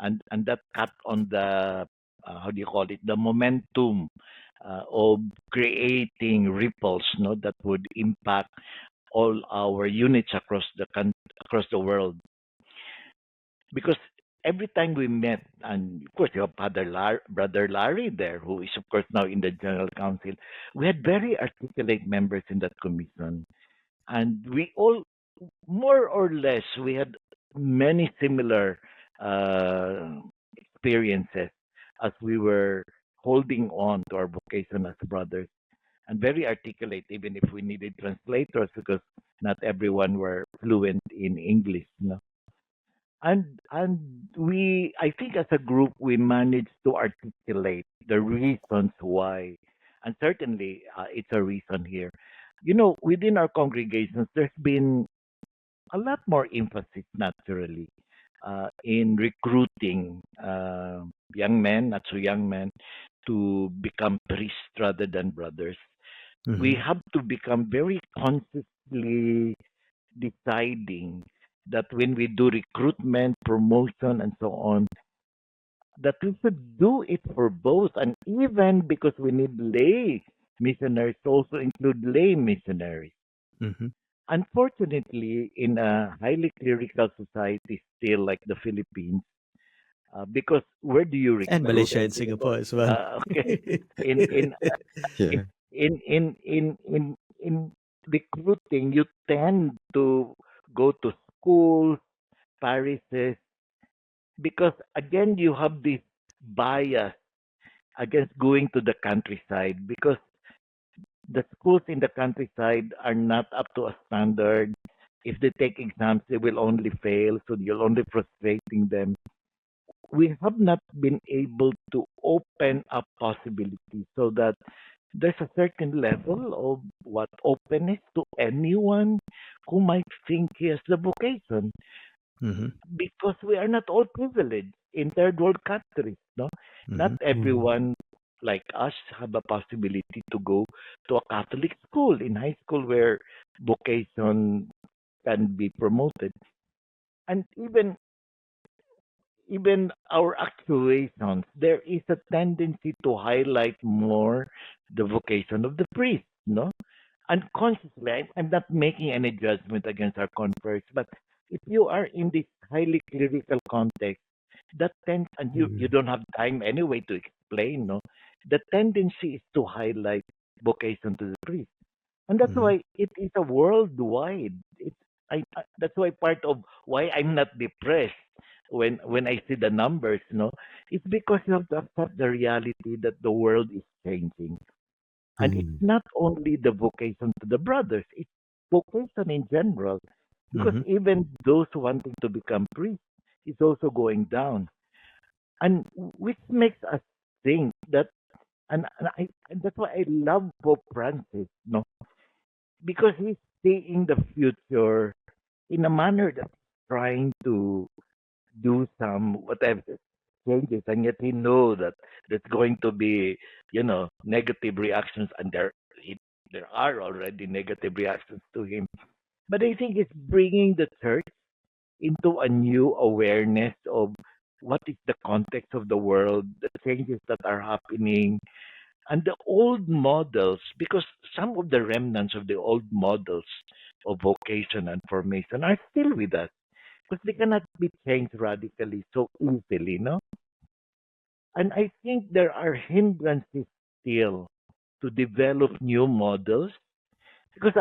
And that cut on the, how do you call it, the momentum of creating ripples, no, that would impact all our units across the world. Because every time we met, and of course you have Brother Larry there, who is of course now in the General Council, we had very articulate members in that commission, and we all more or less we had many similar uh, experiences as we were holding on to our vocation as brothers and very articulate, even if we needed translators because not everyone were fluent in English. No? And we, I think, as a group, we managed to articulate the reasons why, and certainly it's a reason here. Within our congregations, there's been a lot more emphasis naturally in recruiting young men, not so young men, to become priests rather than brothers. We Mm-hmm. have to become very consciously deciding that when we do recruitment, promotion, and so on, that we should do it for both. And even because we need lay missionaries, to also include lay missionaries. Mm-hmm. Unfortunately, in a highly clerical society, still like the Philippines, because where do you And recruit? Malaysia and Singapore as well. Okay, in in Yeah. in recruiting, you tend to go to schools, parishes, because again you have this bias against going to the countryside because the schools in the countryside are not up to a standard. If they take exams, they will only fail, so you're only frustrating them. We have not been able to open up possibilities so that there's a certain level of what openness to anyone who might think he has the vocation Mm-hmm. because we are not all privileged in third world countries, no? Not Mm-hmm. everyone like us have a possibility to go to a Catholic school in high school where vocation can be promoted. And even our actuations, there is a tendency to highlight more the vocation of the priest, no? Unconsciously, I'm not making any judgment against our converts, but if you are in this highly clerical context, that tends, and you don't have time anyway to explain, no? The tendency is to highlight vocation to the priest. And that's Mm-hmm. why it is a worldwide. That's why part of why I'm not depressed when I see the numbers, no, it's because you have to accept the reality that the world is changing. And it's Mm. not only the vocation to the brothers, it's vocation in general. Because Mm-hmm. even those wanting to become priests is also going down. And which makes us think that, and that's why I love Pope Francis, no, because he's seeing the future in a manner that's trying to do some whatever changes, and yet he knows that there's going to be, negative reactions, and there are already negative reactions to him. But I think it's bringing the church into a new awareness of what is the context of the world, the changes that are happening, and the old models, because some of the remnants of the old models of vocation and formation are still with us because they cannot be changed radically so easily, no? And I think there are hindrances still to develop new models because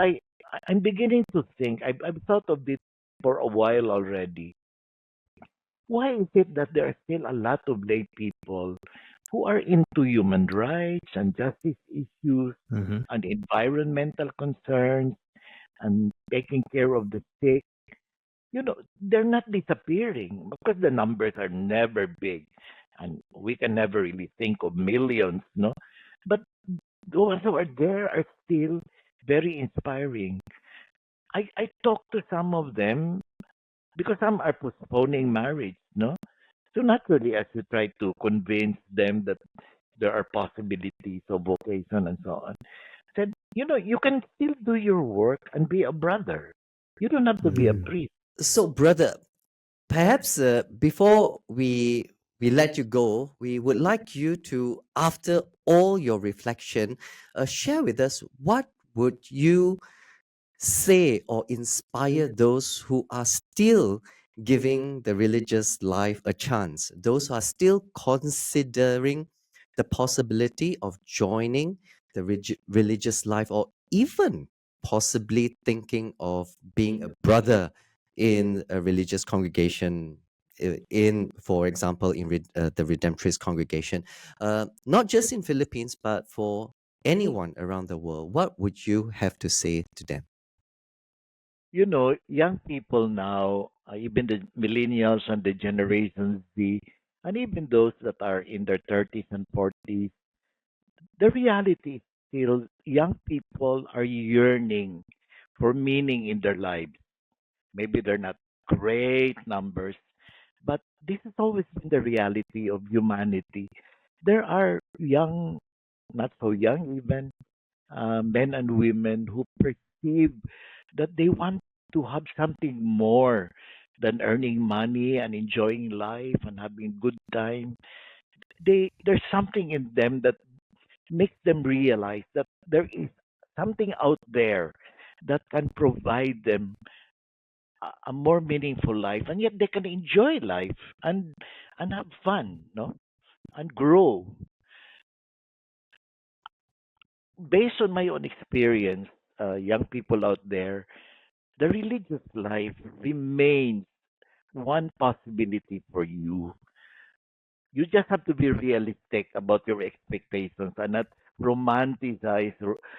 I'm beginning to think, I've thought of this for a while already. Why is it that there are still a lot of lay people who are into human rights and justice issues Mm-hmm. and environmental concerns and taking care of the sick? They're not disappearing because the numbers are never big and we can never really think of millions, no? But those who are there are still very inspiring. I talk to some of them because some are postponing marriage, no? So naturally, as you try to convince them that there are possibilities of vocation and so on, said, you can still do your work and be a brother. You don't have to be a Mm-hmm. priest. So, brother, perhaps before we let you go, we would like you to, after all your reflection, share with us what would you say or inspire those who are still giving the religious life a chance, those who are still considering the possibility of joining the religious life, or even possibly thinking of being a brother in a religious congregation, in, for example, in the Redemptorist congregation, not just in Philippines but for anyone around the world. What would you have to say to them? Young people now, even the millennials and the Generation Z, and even those that are in their 30s and 40s, the reality is still young people are yearning for meaning in their lives. Maybe they're not great numbers, but this has always been the reality of humanity. There are young, not so young even, men and women who perceive that they want to have something more than earning money and enjoying life and having good time. There's something in them that makes them realize that there is something out there that can provide them a more meaningful life, and yet they can enjoy life and have fun, no, and grow. Based on my own experience, young people out there, the religious life remains one possibility for you. You just have to be realistic about your expectations and not romanticize,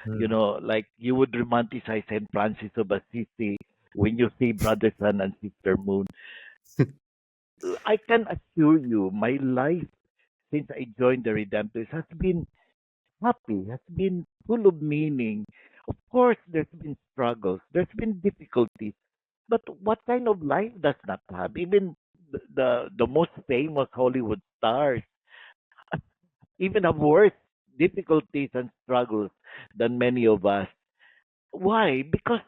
Mm. like you would romanticize St. Francis of Assisi when you see Brother Sun and Sister Moon. I can assure you, my life since I joined the Redemptorist has been happy, has been full of meaning. Of course, there's been struggles, there's been difficulties, but what kind of life does not have? Even the most famous Hollywood stars even have worse difficulties and struggles than many of us. Why? Because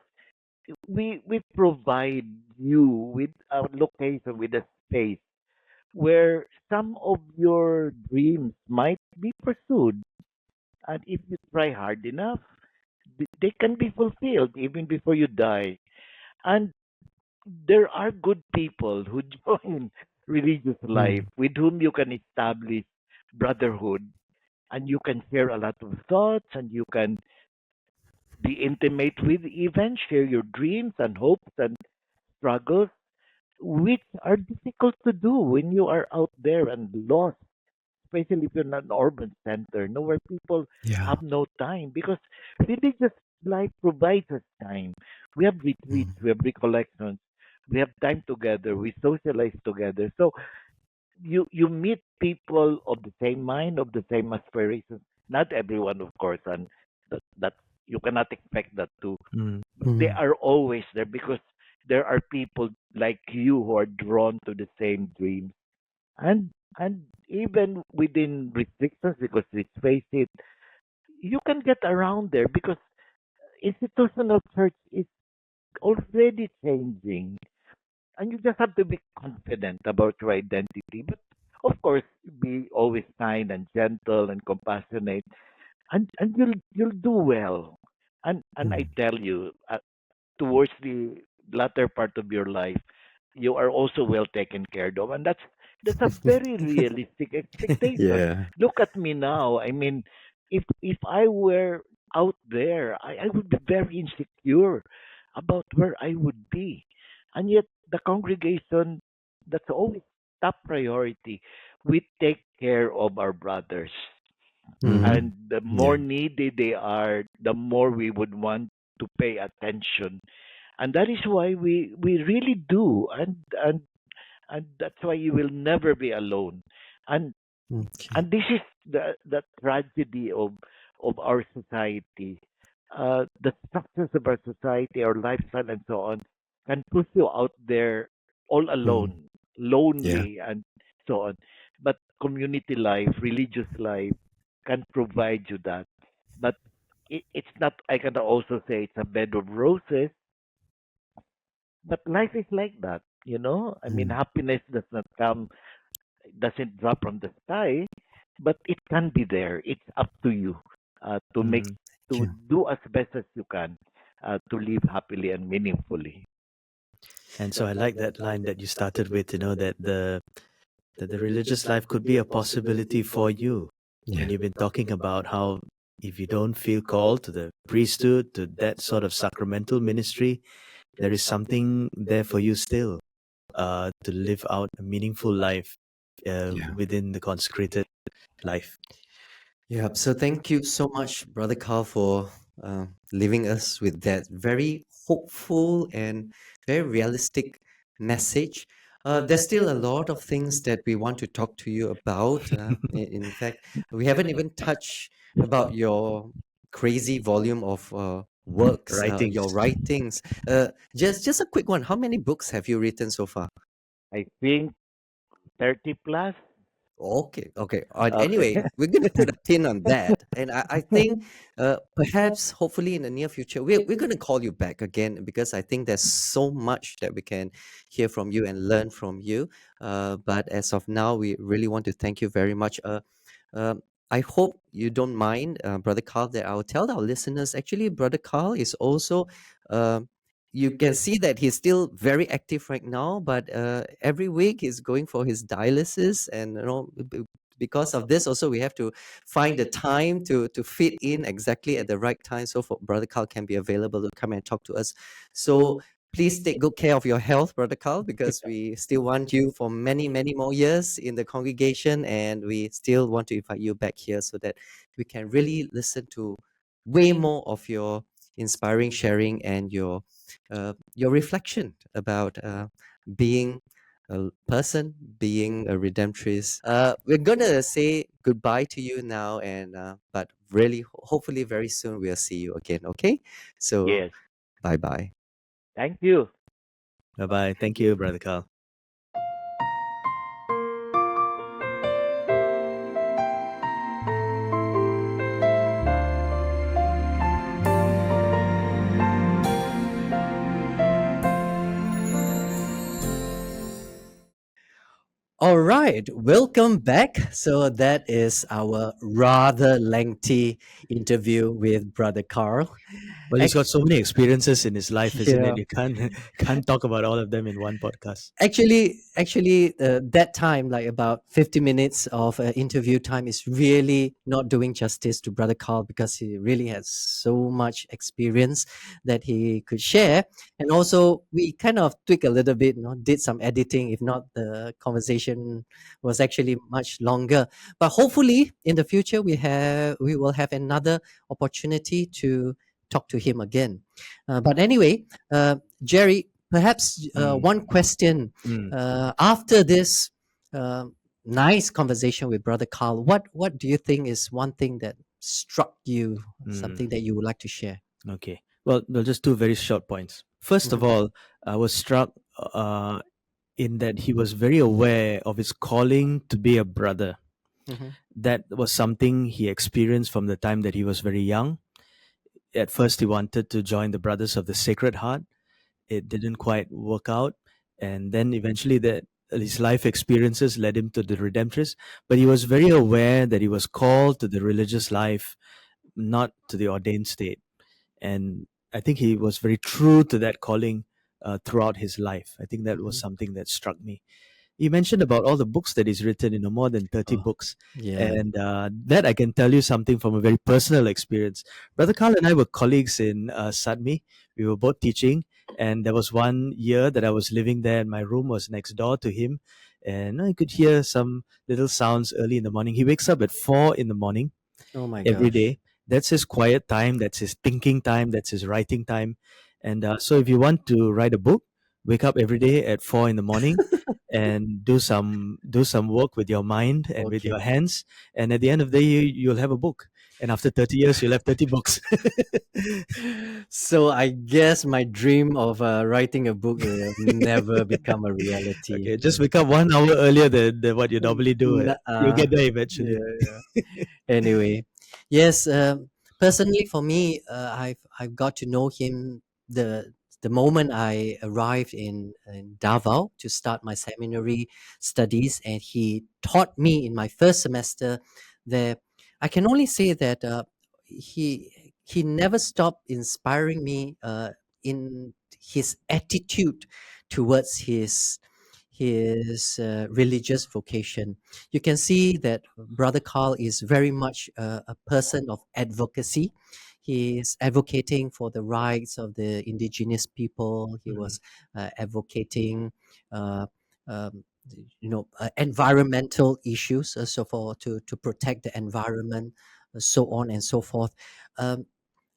we provide you with a location, with a space where some of your dreams might be pursued. And if you try hard enough, they can be fulfilled even before you die. And there are good people who join religious life Mm. with whom you can establish brotherhood, and you can share a lot of thoughts, and you can be intimate with, even share your dreams and hopes and struggles, which are difficult to do when you are out there and lost, especially if you're in an urban center, no, where people Yeah. have no time, because religious life provides us time. We have retreats, Mm. we have recollections, we have time together, we socialize together. So you meet people of the same mind, of the same aspirations. Not everyone, of course, and that you cannot expect that too. Mm. But they Mm. are always there because there are people like you who are drawn to the same dreams, and even within restrictions, because let's face it, you can get around there because institutional church is already changing, and you just have to be confident about your identity. But of course, be always kind and gentle and compassionate, and you'll do well. And I Mm. tell you, towards the latter part of your life, you are also well taken care of, and that's a very realistic expectation. Yeah. Look at me now. I mean, if I were out there, I would be very insecure about where I would be, and yet the congregation, that's always top priority. We take care of our brothers, Mm-hmm. and the more Yeah. needy they are, the more we would want to pay attention, and that is why we really do, and that's why you will never be alone. and Okay. and this is the tragedy of our society. The structures of our society, our lifestyle, and so on, can push you out there all Mm. alone, Yeah. lonely, and so on. But community life, religious life, can provide you that. But it's not. I can also say it's a bed of roses, but life is like that. I mean, Mm. happiness doesn't drop from the sky, but it can be there. It's up to you to make Mm. Thank to you. do as best as you can to live happily and meaningfully. And so I like that line that you started with, that the religious life could be a possibility for you. Yeah. And you've been talking about how if you don't feel called to the priesthood, to that sort of sacramental ministry, there is something there for you still, to live out a meaningful life Yeah. within the consecrated life. Yeah. So thank you so much, Brother Carl, for leaving us with that very hopeful and very realistic message. There's still a lot of things that we want to talk to you about. In fact, we haven't even touched about your crazy volume of works, Writings. your writings. Just a quick one. How many books have you written so far? I think 30 plus. Okay, okay. Okay. Anyway, we're going to put a pin on that. And I think perhaps, hopefully, in the near future, we're going to call you back again because I think there's so much that we can hear from you and learn from you. But as of now, we really want to thank you very much. I hope you don't mind, Brother Carl, that I'll tell our listeners. Actually, Brother Carl is also, uh, you can see that he's still very active right now, but every week he's going for his dialysis. And, because of this, also, we have to find the time to fit in exactly at the right time so for Brother Carl can be available to come and talk to us. So, please take good care of your health, Brother Carl, because we still want you for many, many more years in the congregation, and we still want to invite you back here so that we can really listen to way more of your inspiring sharing and your reflection about being a person, being a redemptress. We're gonna say goodbye to you now, and but really, hopefully, very soon we'll see you again. Okay, so Yes. bye bye. Thank you. Bye bye. Thank you, Brother Carl. All right, welcome back. So that is our rather lengthy interview with Brother Carl. Well, he's got so many experiences in his life, isn't Yeah. it? You can't can't talk about all of them in one podcast. Actually, that time, like about 50 minutes of interview time, is really not doing justice to Brother Carl because he really has so much experience that he could share. And also, we kind of tweak a little bit, did some editing. If not, the conversation was actually much longer. But hopefully, in the future, we will have another opportunity to talk to him again. But anyway, Jerry, perhaps Mm, one question mm, after this nice conversation with Brother Carl. What do you think is one thing that struck you, something mm. that you would like to share? Okay. Well, just two very short points. First of Mhm, all, I was struck uh, in that he was very aware of his calling to be a brother. mhm, That was something he experienced from the time that he was very young. At first, he wanted to join the Brothers of the Sacred Heart. It didn't quite work out, and then eventually that his life experiences led him to the Redemptorist. But he was very aware that he was called to the religious life, not to the ordained state. And I think he was very true to that calling throughout his life. I think that was mhm. something that struck me. You mentioned about all the books that he's written, more than 30 Oh, books. yeah. And that I can tell you something from a very personal experience. Brother Carl and I were colleagues in Sadmi. We were both teaching. And there was one year that I was living there, and my room was next door to him. And I could hear some little sounds early in the morning. He wakes up at 4 in the morning Oh my every gosh. day. That's his quiet time. That's his thinking time. That's his writing time. And so, if you want to write a book, wake up every day at 4 in the morning and do some work with your mind and with your Okay. hands. And at the end of the day, you'll have a book. And after 30 years, you'll have 30 books. So I guess my dream of writing a book will never become a reality. Okay, just wake up 1 hour earlier than what you normally do. You'll Uh, get there eventually. yeah, yeah. Anyway, yes. Personally, for me, I've got to know him the moment I arrived in Davao to start my seminary studies, and he taught me in my first semester there. I can only say that he never stopped inspiring me in his attitude towards his religious vocation. You can see that Brother Carl is very much a person of advocacy. He is advocating for the rights of the indigenous people. He Mm, was advocating, uh, environmental issues. So for to protect the environment, so on and so forth. Um,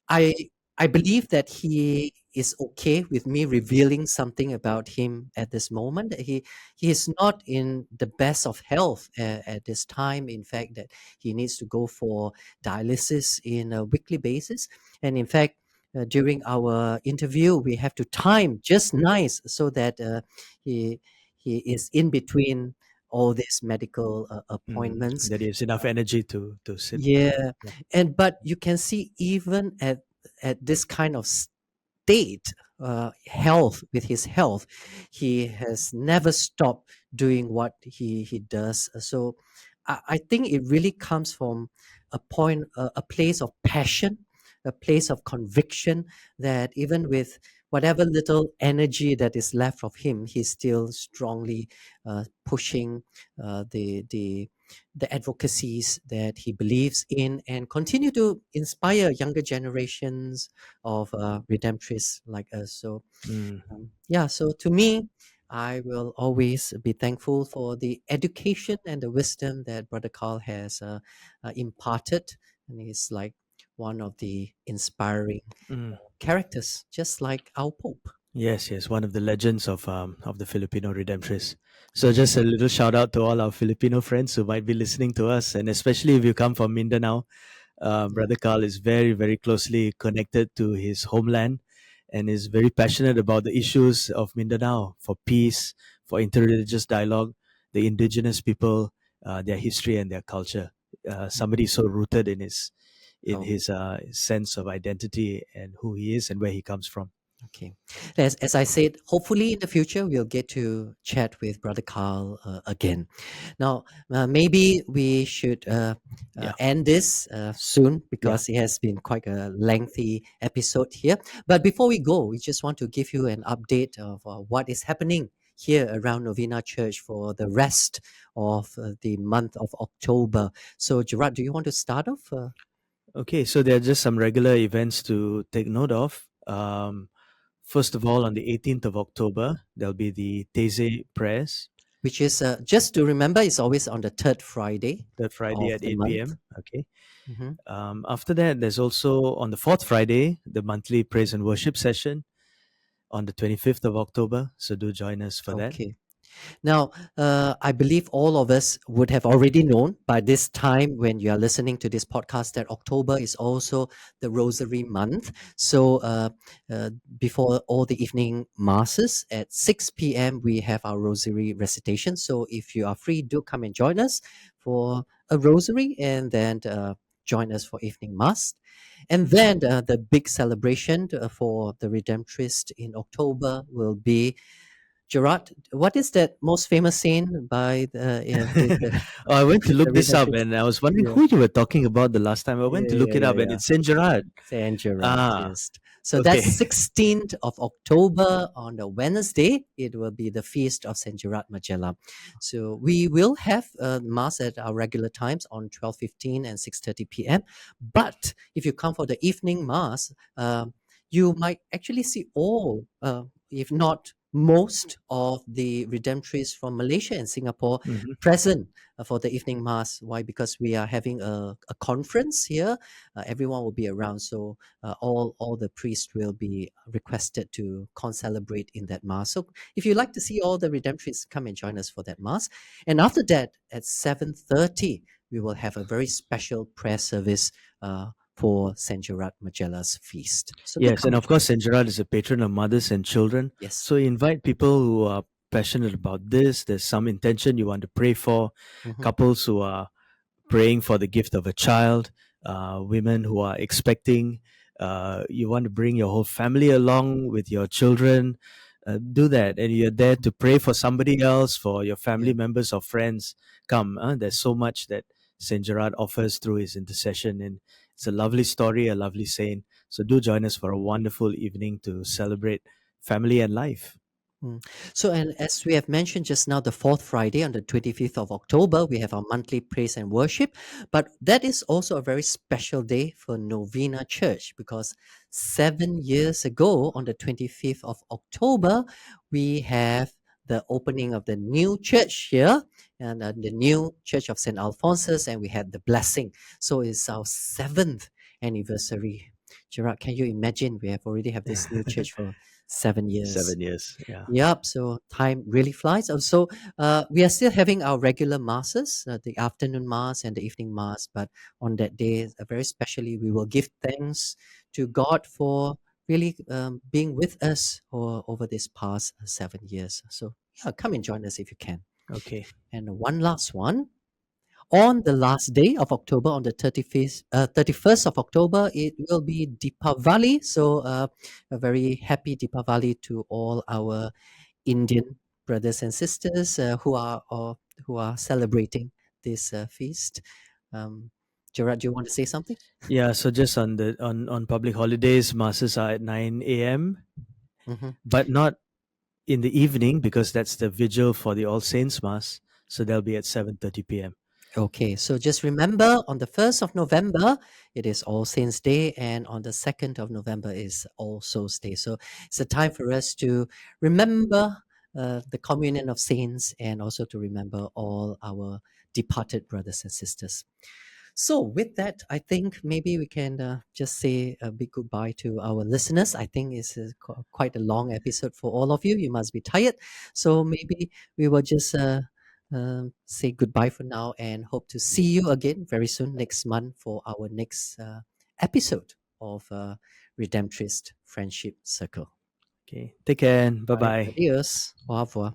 I I believe that he is okay with me revealing something about him at this moment. He is not in the best of health at this time. In fact, that he needs to go for dialysis in a weekly basis. And in fact, during our interview, we have to time just nice so that he he is in between all these medical appointments. that is enough energy to sit. Yeah, Yeah. and but you can see even at this kind of state, health with his health, he has never stopped doing what he does. So I think it really comes from a place of passion, a place of conviction, that even with whatever little energy that is left of him, he's still strongly pushing the advocacies that he believes in, and continue to inspire younger generations of redemptorists like us. So Mm. yeah, so to me, I will always be thankful for the education and the wisdom that Brother Carl has imparted. And he's like one of the inspiring Mm. characters, just like our Pope. Yes, yes, one of the legends of the Filipino Redemptorists. So just a little shout out to all our Filipino friends who might be listening to us, and especially if you come from Mindanao. Yeah. Brother Carl is very, very closely connected to his homeland and is very passionate about the issues of Mindanao for peace, for interreligious dialogue, the indigenous people, their history and their culture. Somebody so rooted in Oh, his sense of identity and who he is and where he comes from. okay. As I said, hopefully in the future we'll get to chat with Brother Carl again. Now, maybe we should Yeah, end this soon, yeah. because it has been quite a lengthy episode here. But before we go, we just want to give you an update of what is happening here around Novena Church for the rest of the month of October. So, Gerard, do you want to start off? Okay, so there are just some regular events to take note of. First of all, on the 18th of October, there'll be the These prayers, Which is just to remember, it's always on the third Friday third Friday of at the 8 month. p.m. Okay. Hmm. After that, there's also on the fourth Friday, the monthly praise and worship session on the 25th of October. So do join us for that. Okay. Now, I believe all of us would have already known by this time when you are listening to this podcast that October is also the Rosary month. So, before all the evening masses at 6 p.m., we have our Rosary recitation. So, if you are free, do come and join us for a Rosary, and then join us for evening mass. And then the big celebration for the Redemptorist in October will be, Gerard, what is that most famous scene by Oh, I went to the look this up Redemptorist? and I was wondering Yeah, who you were talking about the last time. I went yeah, to yeah, look it yeah, up and yeah. it's Saint Gerard. Saint Gerard, Ah, yes. So okay. that's 16th of October on the Wednesday. It will be the feast of Saint Gerard Majella. So we will have mass at our regular times on 12:15 and 6:30 p.m. But if you come for the evening mass, you might actually see all, if not most, of the Redemptorists from Malaysia and Singapore Mhm. present for the evening mass. Why? Because we are having a conference here. Everyone will be around, so all the priests will be requested to concelebrate in that mass. So if you like to see all the Redemptorists, come and join us for that mass. And after that, at 7:30, we will have a very special prayer service for Saint Gerard Majella's feast. So do Yes, come and and of join course, us. Saint Gerard is a patron of mothers and children. Yes. So invite people who are passionate about this. There's some intention you want to pray for, Mhm. couples who are praying for the gift of a child, women who are expecting. You want to bring your whole family along with your children. Do that, and you're there to pray for somebody else, for your family Yeah. members or friends. Come, there's so much that Saint Gerard offers through his intercession, and it's a lovely story, a lovely saint. So do join us for a wonderful evening to celebrate family and life. Mm. So, and as we have mentioned just now, the fourth Friday on the 25th of October, we have our monthly praise and worship. But that is also a very special day for Novena Church, because 7 years ago, on the 25th of October, we have the opening of the new church here, and the new church of St. Alphonsus, and we had the blessing. So it's our seventh anniversary. Gerard, can you imagine? We have already have this new church for 7 years. 7 years, yeah. Yep. So time really flies. Also, we are still having our regular masses, the afternoon mass and the evening mass. But on that day, very specially, we will give thanks to God for really being with us over this past 7 years. So yeah, come and join us if you can. Okay. And one last one. On the last day of October, on the 31st of October, it will be Deepavali. So a very happy Deepavali to all our Indian brothers and sisters who are celebrating this feast. Gerard, do you want to say something? Yeah, so just on public holidays, masses are at 9 a.m., Mhm. but not in the evening because that's the vigil for the All Saints Mass. So they'll be at 7:30 p.m. Okay, so just remember on the 1st of November, it is All Saints' Day, and on the 2nd of November is All Souls' Day. So it's a time for us to remember the communion of saints and also to remember all our departed brothers and sisters. So, with that, I think maybe we can just say a big goodbye to our listeners. I think it's quite a long episode for all of you. You must be tired. So, maybe we will just say goodbye for now and hope to see you again very soon next month for our next episode of Redemptorist Friendship Circle. Okay, take care. Bye All right, bye. adios. Au revoir.